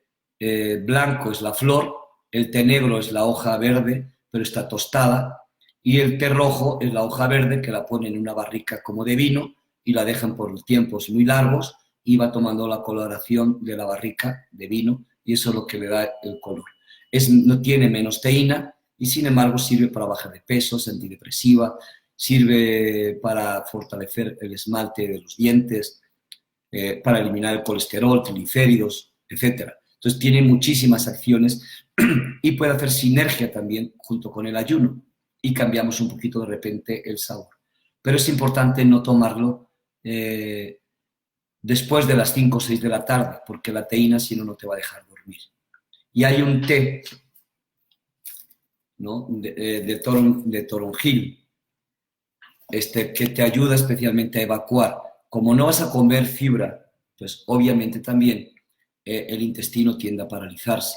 blanco es la flor, el té negro es la hoja verde, pero está tostada, y el té rojo es la hoja verde que la ponen en una barrica como de vino y la dejan por tiempos muy largos y va tomando la coloración de la barrica de vino, y eso es lo que le da el color. No tiene menos teína y sin embargo sirve para bajar de peso, es antidepresiva, sirve para fortalecer el esmalte de los dientes, para eliminar el colesterol, triglicéridos, etc. Entonces tiene muchísimas acciones y puede hacer sinergia también junto con el ayuno, y cambiamos un poquito de repente el sabor. Pero es importante no tomarlo después de las 5 o 6 de la tarde, porque la teína si no, no te va a dejar dormir. Y hay un té, ¿no? de toronjil, que te ayuda especialmente a evacuar. Como no vas a comer fibra, pues obviamente también el intestino tiende a paralizarse,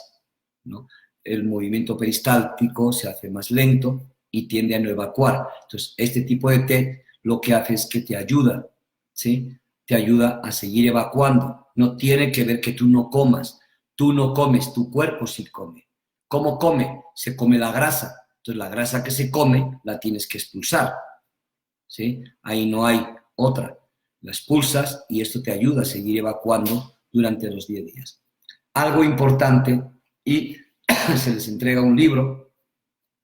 ¿no? El movimiento peristáltico se hace más lento y tiende a no evacuar. Entonces, este tipo de té lo que hace es que te ayuda, ¿sí? Te ayuda a seguir evacuando. No tiene que ver que tú no comas. Tú no comes, tu cuerpo sí come. ¿Cómo come? Se come la grasa. Entonces, la grasa que se come la tienes que expulsar, ¿sí? Ahí no hay otra. La expulsas y esto te ayuda a seguir evacuando durante los 10 días. Algo importante, y se les entrega un libro,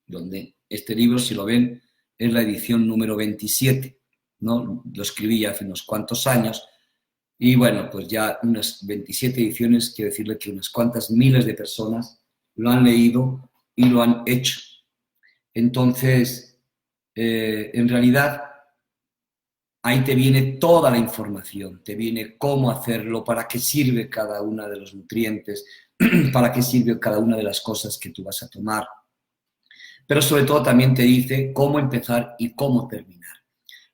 donde este libro, si lo ven, es la edición número 27, ¿no? Lo escribí ya hace unos cuantos años, y bueno, pues ya unas 27 ediciones, quiero decirle que unas cuantas miles de personas lo han leído y lo han hecho. Entonces, en realidad, ahí te viene toda la información, te viene cómo hacerlo, para qué sirve cada uno de los nutrientes, para qué sirve cada una de las cosas que tú vas a tomar. Pero sobre todo también te dice cómo empezar y cómo terminar.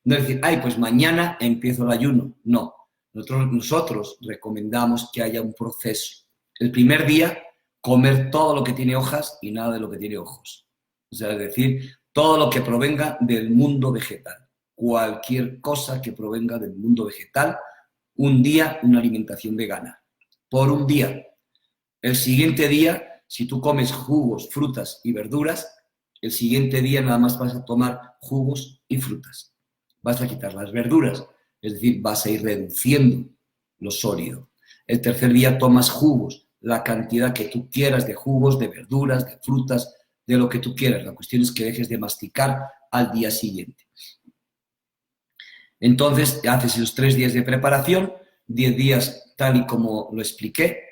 No es decir, ay, pues mañana empiezo el ayuno. No, nosotros recomendamos que haya un proceso. El primer día, comer todo lo que tiene hojas y nada de lo que tiene ojos. O sea, es decir, todo lo que provenga del mundo vegetal. Cualquier cosa que provenga del mundo vegetal, un día una alimentación vegana. Por un día. El siguiente día, si tú comes jugos, frutas y verduras, el siguiente día nada más vas a tomar jugos y frutas. Vas a quitar las verduras, es decir, vas a ir reduciendo lo sólido. El tercer día tomas jugos, la cantidad que tú quieras de jugos, de verduras, de frutas, de lo que tú quieras. La cuestión es que dejes de masticar al día siguiente. Entonces, haces los 3 días de preparación, 10 días tal y como lo expliqué,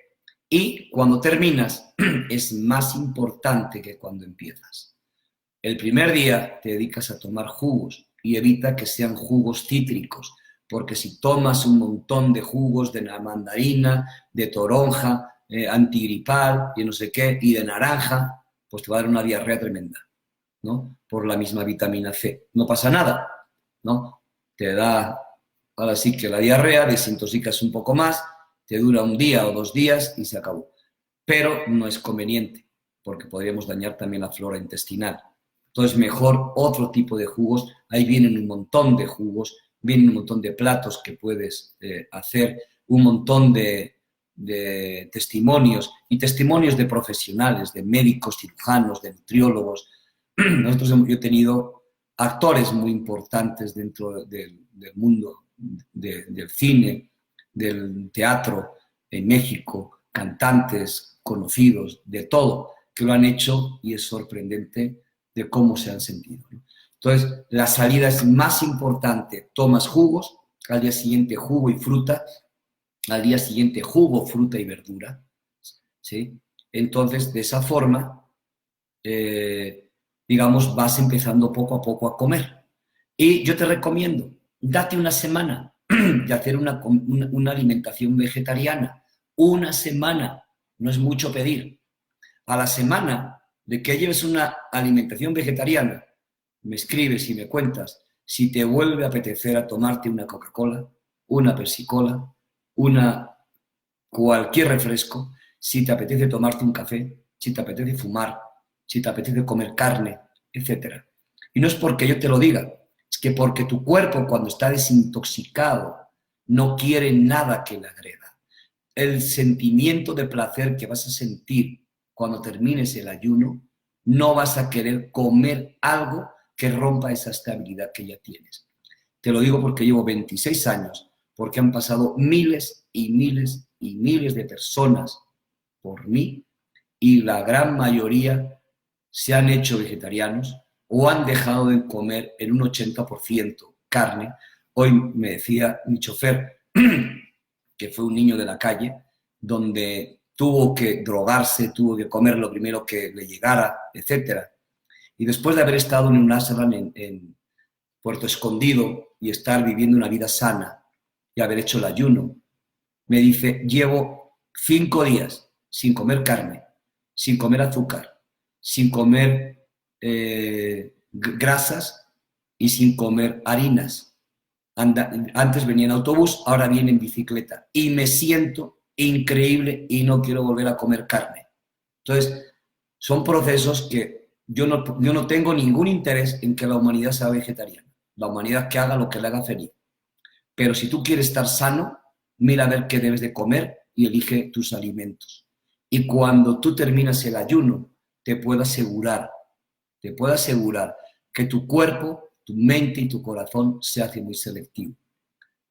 y cuando terminas es más importante que cuando empiezas. El primer día te dedicas a tomar jugos y evita que sean jugos cítricos, porque si tomas un montón de jugos de mandarina, de toronja, antigripal y no sé qué, y de naranja, pues te va a dar una diarrea tremenda, ¿no? Por la misma vitamina C. No pasa nada, ¿no? Te da, ahora sí que la diarrea, desintoxicas un poco más, te dura un día o 2 días y se acabó. Pero no es conveniente, porque podríamos dañar también la flora intestinal. Entonces, mejor otro tipo de jugos. Ahí vienen un montón de jugos, vienen un montón de platos que puedes hacer, un montón de testimonios y testimonios de profesionales, de médicos, cirujanos, de nutriólogos. Yo he tenido actores muy importantes dentro del mundo del cine, del teatro en México, cantantes conocidos, de todo, que lo han hecho y es sorprendente de cómo se han sentido, ¿no? Entonces, la salida es más importante. Tomas jugos, al día siguiente jugo y fruta, al día siguiente jugo, fruta y verdura, ¿sí? Entonces, de esa forma, digamos, vas empezando poco a poco a comer. Y yo te recomiendo, date una semana de hacer una alimentación vegetariana. Una semana, no es mucho pedir. A la semana de que lleves una alimentación vegetariana, me escribes y me cuentas si te vuelve a apetecer a tomarte una Coca-Cola, una Pepsi-Cola, cualquier refresco, si te apetece tomarte un café, si te apetece fumar, si te apetece comer carne, etc. Y no es porque yo te lo diga, es que porque tu cuerpo cuando está desintoxicado no quiere nada que le agreda. El sentimiento de placer que vas a sentir cuando termines el ayuno, no vas a querer comer algo que rompa esa estabilidad que ya tienes. Te lo digo porque llevo 26 años, porque han pasado miles y miles y miles de personas por mí y la gran mayoría se han hecho vegetarianos o han dejado de comer en un 80% carne. Hoy me decía mi chofer, que fue un niño de la calle, donde tuvo que drogarse, tuvo que comer lo primero que le llegara, etc. Y después de haber estado en un ashram en Puerto Escondido y estar viviendo una vida sana y haber hecho el ayuno, me dice, llevo 5 días sin comer carne, sin comer azúcar, sin comer grasas y sin comer harinas. Antes venía en autobús, ahora viene en bicicleta y me siento increíble y no quiero volver a comer carne. Entonces, son procesos que yo no tengo ningún interés en que la humanidad sea vegetariana. La humanidad que haga lo que le haga feliz. Pero si tú quieres estar sano, mira a ver qué debes de comer y elige tus alimentos. Y cuando tú terminas el ayuno, te puedo asegurar que tu cuerpo, tu mente y tu corazón se hace muy selectivo,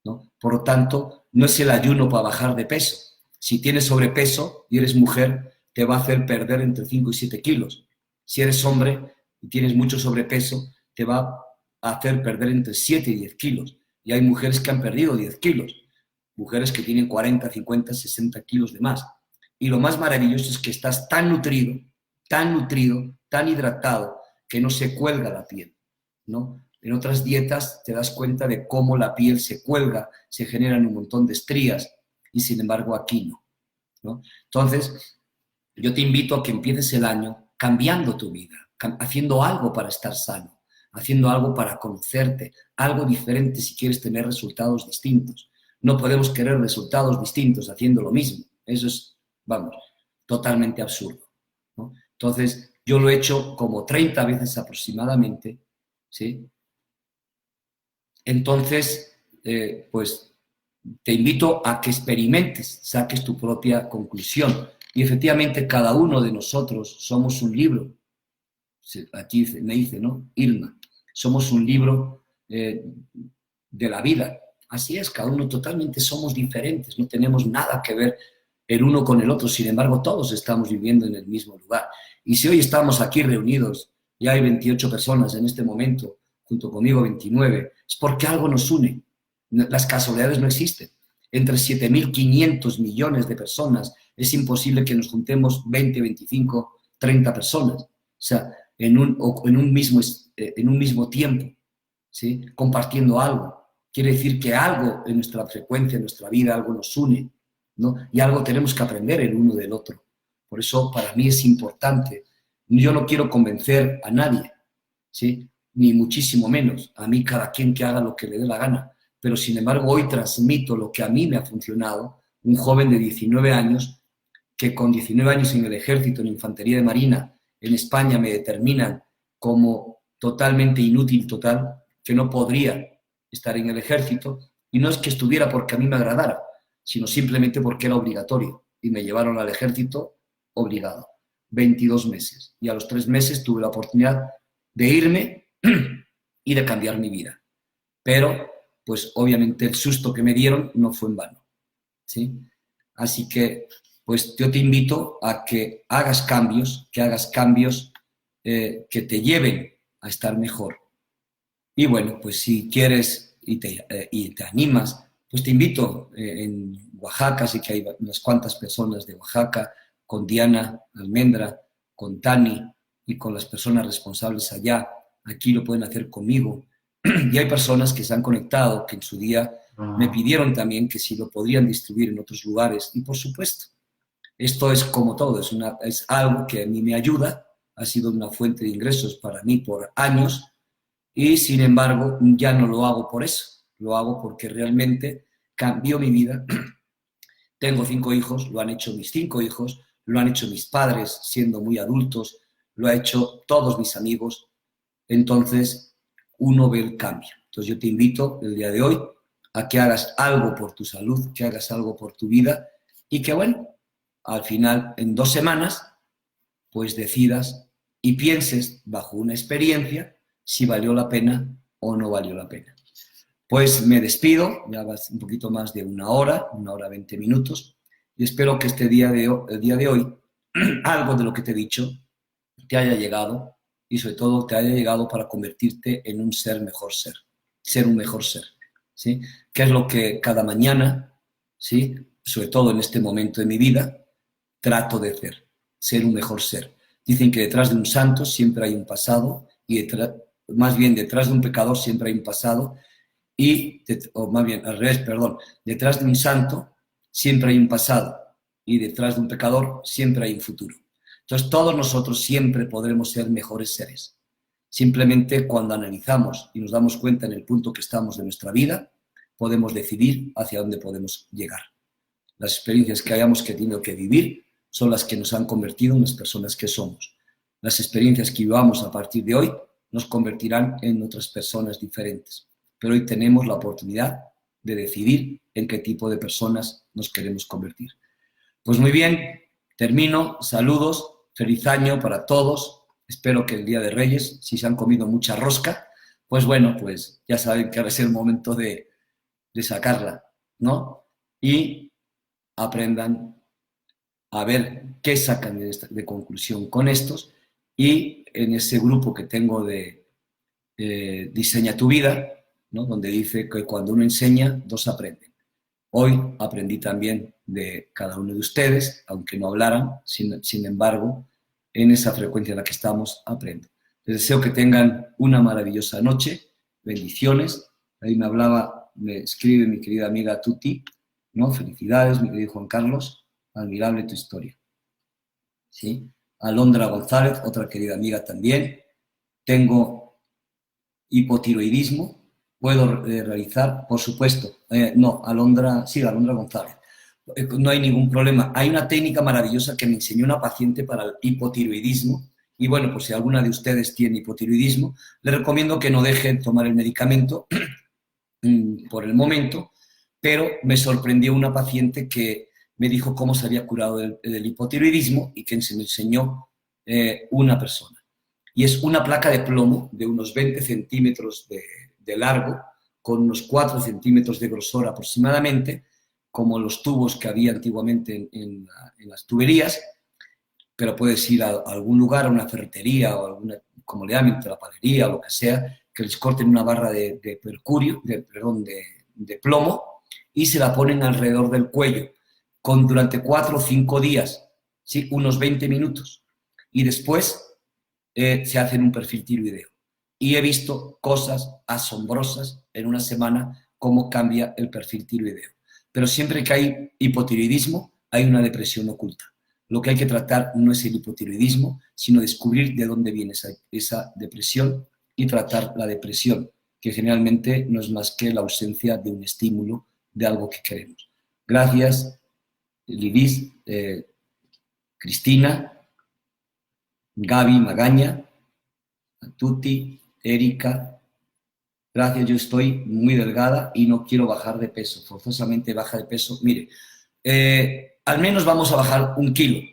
¿no? Por lo tanto, no es el ayuno para bajar de peso. Si tienes sobrepeso y eres mujer, te va a hacer perder entre 5 y 7 kilos. Si eres hombre y tienes mucho sobrepeso, te va a hacer perder entre 7 y 10 kilos. Y hay mujeres que han perdido 10 kilos, mujeres que tienen 40, 50, 60 kilos de más. Y lo más maravilloso es que estás tan nutrido, tan hidratado, que no se cuelga la piel, ¿no? En otras dietas te das cuenta de cómo la piel se cuelga, se generan un montón de estrías, y sin embargo aquí no, ¿no? Entonces, yo te invito a que empieces el año cambiando tu vida, haciendo algo para estar sano, haciendo algo para conocerte, algo diferente si quieres tener resultados distintos. No podemos querer resultados distintos haciendo lo mismo. Eso es, vamos, totalmente absurdo, ¿no? Entonces, yo lo he hecho como 30 veces aproximadamente, ¿sí? Entonces, pues te invito a que experimentes, saques tu propia conclusión. Y efectivamente cada uno de nosotros somos un libro. Aquí me dice, ¿no? Irma, somos un libro de la vida. Así es, cada uno totalmente somos diferentes, no tenemos nada que ver el uno con el otro, sin embargo todos estamos viviendo en el mismo lugar. Y si hoy estamos aquí reunidos, ya hay 28 personas en este momento, junto conmigo 29, es porque algo nos une. Las casualidades no existen. Entre 7.500 millones de personas es imposible que nos juntemos 20, 25, 30 personas. O sea, en un mismo tiempo, ¿sí? Compartiendo algo. quiere decir que algo en nuestra frecuencia, en nuestra vida, algo nos une, ¿no? Y algo tenemos que aprender el uno del otro. Por eso para mí es importante. Yo no quiero convencer a nadie, ¿sí? Ni muchísimo menos. A mí cada quien que haga lo que le dé la gana. Pero sin embargo hoy transmito lo que a mí me ha funcionado. Un joven de 19 años que con 19 años en el ejército, en infantería de marina, en España me determinan como totalmente inútil total, que no podría estar en el ejército, y no es que estuviera porque a mí me agradara, sino simplemente porque era obligatorio, y me llevaron al ejército obligado, 22 meses, y a los 3 meses tuve la oportunidad de irme y de cambiar mi vida. Pero, pues obviamente el susto que me dieron no fue en vano, ¿sí? Así que, pues yo te invito a que hagas cambios, que te lleven a estar mejor. Y bueno, pues si quieres y te animas, pues te invito en Oaxaca, sí que hay unas cuantas personas de Oaxaca, con Diana Almendra, con Tani y con las personas responsables allá. Aquí lo pueden hacer conmigo. Y hay personas que se han conectado, que en su día me pidieron también que si lo podrían distribuir en otros lugares. Y por supuesto, esto es como todo, es algo que a mí me ayuda, ha sido una fuente de ingresos para mí por años, y sin embargo ya no lo hago por eso, lo hago porque realmente cambió mi vida. Tengo 5 hijos, lo han hecho mis 5 hijos, lo han hecho mis padres siendo muy adultos, lo han hecho todos mis amigos. Entonces uno ve el cambio. Entonces yo te invito el día de hoy a que hagas algo por tu salud, que hagas algo por tu vida y que, bueno, al final, en 2 semanas, pues decidas y pienses bajo una experiencia si valió la pena o no valió la pena. Pues me despido, ya va un poquito más de 1 hora, 1 hora 20 minutos, y espero que el día de hoy, algo de lo que te he dicho, te haya llegado, y sobre todo te haya llegado para convertirte en un ser mejor ser un mejor ser, ¿sí? Que es lo que cada mañana, ¿sí? Sobre todo en este momento de mi vida, trato de ser un mejor ser. Dicen que detrás de un santo siempre hay un pasado, y más bien detrás de un pecador siempre hay un pasado, o más bien al revés, perdón, detrás de un santo siempre hay un pasado, y detrás de un pecador siempre hay un futuro. Entonces todos nosotros siempre podremos ser mejores seres. Simplemente cuando analizamos y nos damos cuenta en el punto que estamos de nuestra vida, podemos decidir hacia dónde podemos llegar. Las experiencias que hayamos tenido que vivir son las que nos han convertido en las personas que somos. Las experiencias que vivamos a partir de hoy nos convertirán en otras personas diferentes. Pero hoy tenemos la oportunidad de decidir en qué tipo de personas nos queremos convertir. Pues muy bien, termino. Saludos, feliz año para todos. Espero que el Día de Reyes, si se han comido mucha rosca, pues bueno, pues ya saben que ahora es el momento de sacarla, ¿no? Y aprendan a ver qué sacan de conclusión con estos, y en ese grupo que tengo de Diseña tu vida, ¿no? Donde dice que cuando uno enseña, 2 aprenden. Hoy aprendí también de cada uno de ustedes, aunque no hablaran, sin embargo, en esa frecuencia en la que estamos, aprendo. Les deseo que tengan una maravillosa noche, bendiciones. Ahí me escribe mi querida amiga Tuti, ¿no? Felicidades, mi querido Juan Carlos, admirable tu historia. ¿Sí? Alondra González, otra querida amiga también. Tengo hipotiroidismo, puedo realizar, por supuesto, Alondra González. No hay ningún problema. Hay una técnica maravillosa que me enseñó una paciente para el hipotiroidismo, y bueno, pues si alguna de ustedes tiene hipotiroidismo, le recomiendo que no deje de tomar el medicamento por el momento, pero me sorprendió una paciente que me dijo cómo se había curado del hipotiroidismo y que se me enseñó una persona. Y es una placa de plomo de unos 20 centímetros de largo, con unos 4 centímetros de grosor aproximadamente, como los tubos que había antiguamente en las tuberías, pero puedes ir a algún lugar, a una ferretería o alguna, como le llamen, la palería o lo que sea, que les corten una barra de plomo y se la ponen alrededor del cuello durante 4 o 5 días, ¿sí? Unos 20 minutos. Y después se hacen un perfil tiroideo. Y he visto cosas asombrosas en una semana cómo cambia el perfil tiroideo. Pero siempre que hay hipotiroidismo, hay una depresión oculta. Lo que hay que tratar no es el hipotiroidismo, sino descubrir de dónde viene esa depresión y tratar la depresión, que generalmente no es más que la ausencia de un estímulo de algo que queremos. Gracias, Lilis, Cristina, Gaby Magaña, a Tuti, Erika. Gracias, yo estoy muy delgada y no quiero bajar de peso. Forzosamente baja de peso. Mire, al menos vamos a bajar 1 kilo.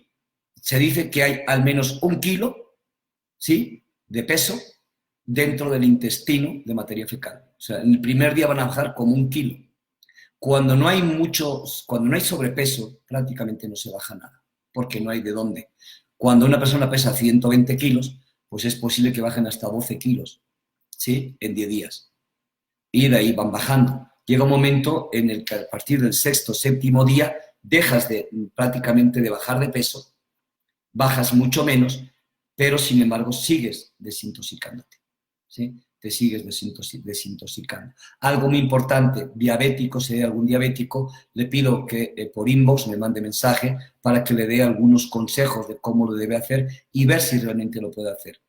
Se dice que hay al menos 1 kilo, ¿sí?, de peso dentro del intestino de materia fecal. O sea, en el primer día van a bajar como 1 kilo. Cuando no hay sobrepeso, prácticamente no se baja nada, porque no hay de dónde. Cuando una persona pesa 120 kilos, pues es posible que bajen hasta 12 kilos, ¿sí?, en 10 días. Y de ahí van bajando. Llega un momento en el que a partir del 6º, 7º día dejas prácticamente de bajar de peso, bajas mucho menos, pero sin embargo sigues desintoxicándote, ¿sí? Te sigues desintoxicando. Algo muy importante, diabético, si hay algún diabético, le pido que por inbox me mande mensaje para que le dé algunos consejos de cómo lo debe hacer y ver si realmente lo puede hacer.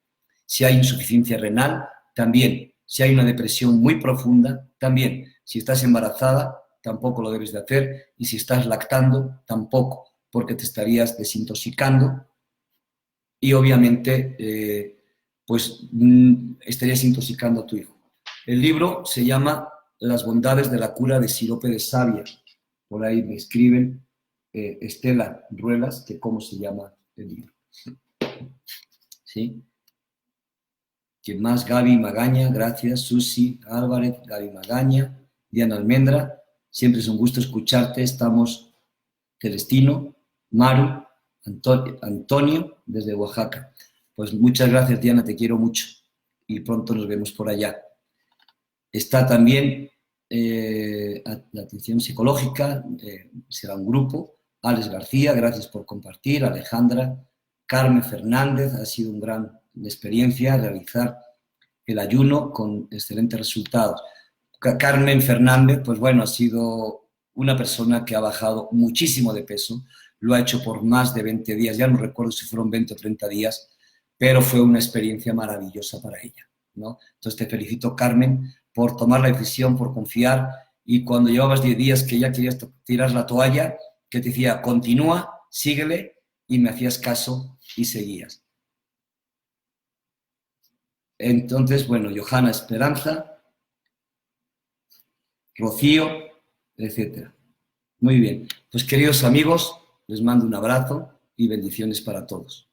Si hay insuficiencia renal, también. Si hay una depresión muy profunda, también. Si estás embarazada, tampoco lo debes de hacer. Y si estás lactando, tampoco, porque te estarías desintoxicando y obviamente estarías intoxicando a tu hijo. El libro se llama Las bondades de la cura de sirope de savia. Por ahí me escriben Estela Ruelas, que cómo se llama el libro. ¿Sí? ¿Quién más? Gaby Magaña, gracias. Susi Álvarez, Gaby Magaña, Diana Almendra, siempre es un gusto escucharte. Estamos Celestino, Maru, Antonio, desde Oaxaca. Pues muchas gracias, Diana, te quiero mucho y pronto nos vemos por allá. Está también la atención psicológica, será un grupo. Alex García, gracias por compartir. Alejandra, Carmen Fernández, ha sido una gran experiencia realizar el ayuno con excelentes resultados. Carmen Fernández, pues bueno, ha sido una persona que ha bajado muchísimo de peso, lo ha hecho por más de 20 días, ya no recuerdo si fueron 20 o 30 días, pero fue una experiencia maravillosa para ella, ¿no? Entonces te felicito, Carmen, por tomar la decisión, por confiar, y cuando llevabas 10 días que ya querías tirar la toalla, que te decía, continúa, síguele, y me hacías caso y seguías. Entonces, bueno, Johanna Esperanza, Rocío, etc. Muy bien. Pues queridos amigos, les mando un abrazo y bendiciones para todos.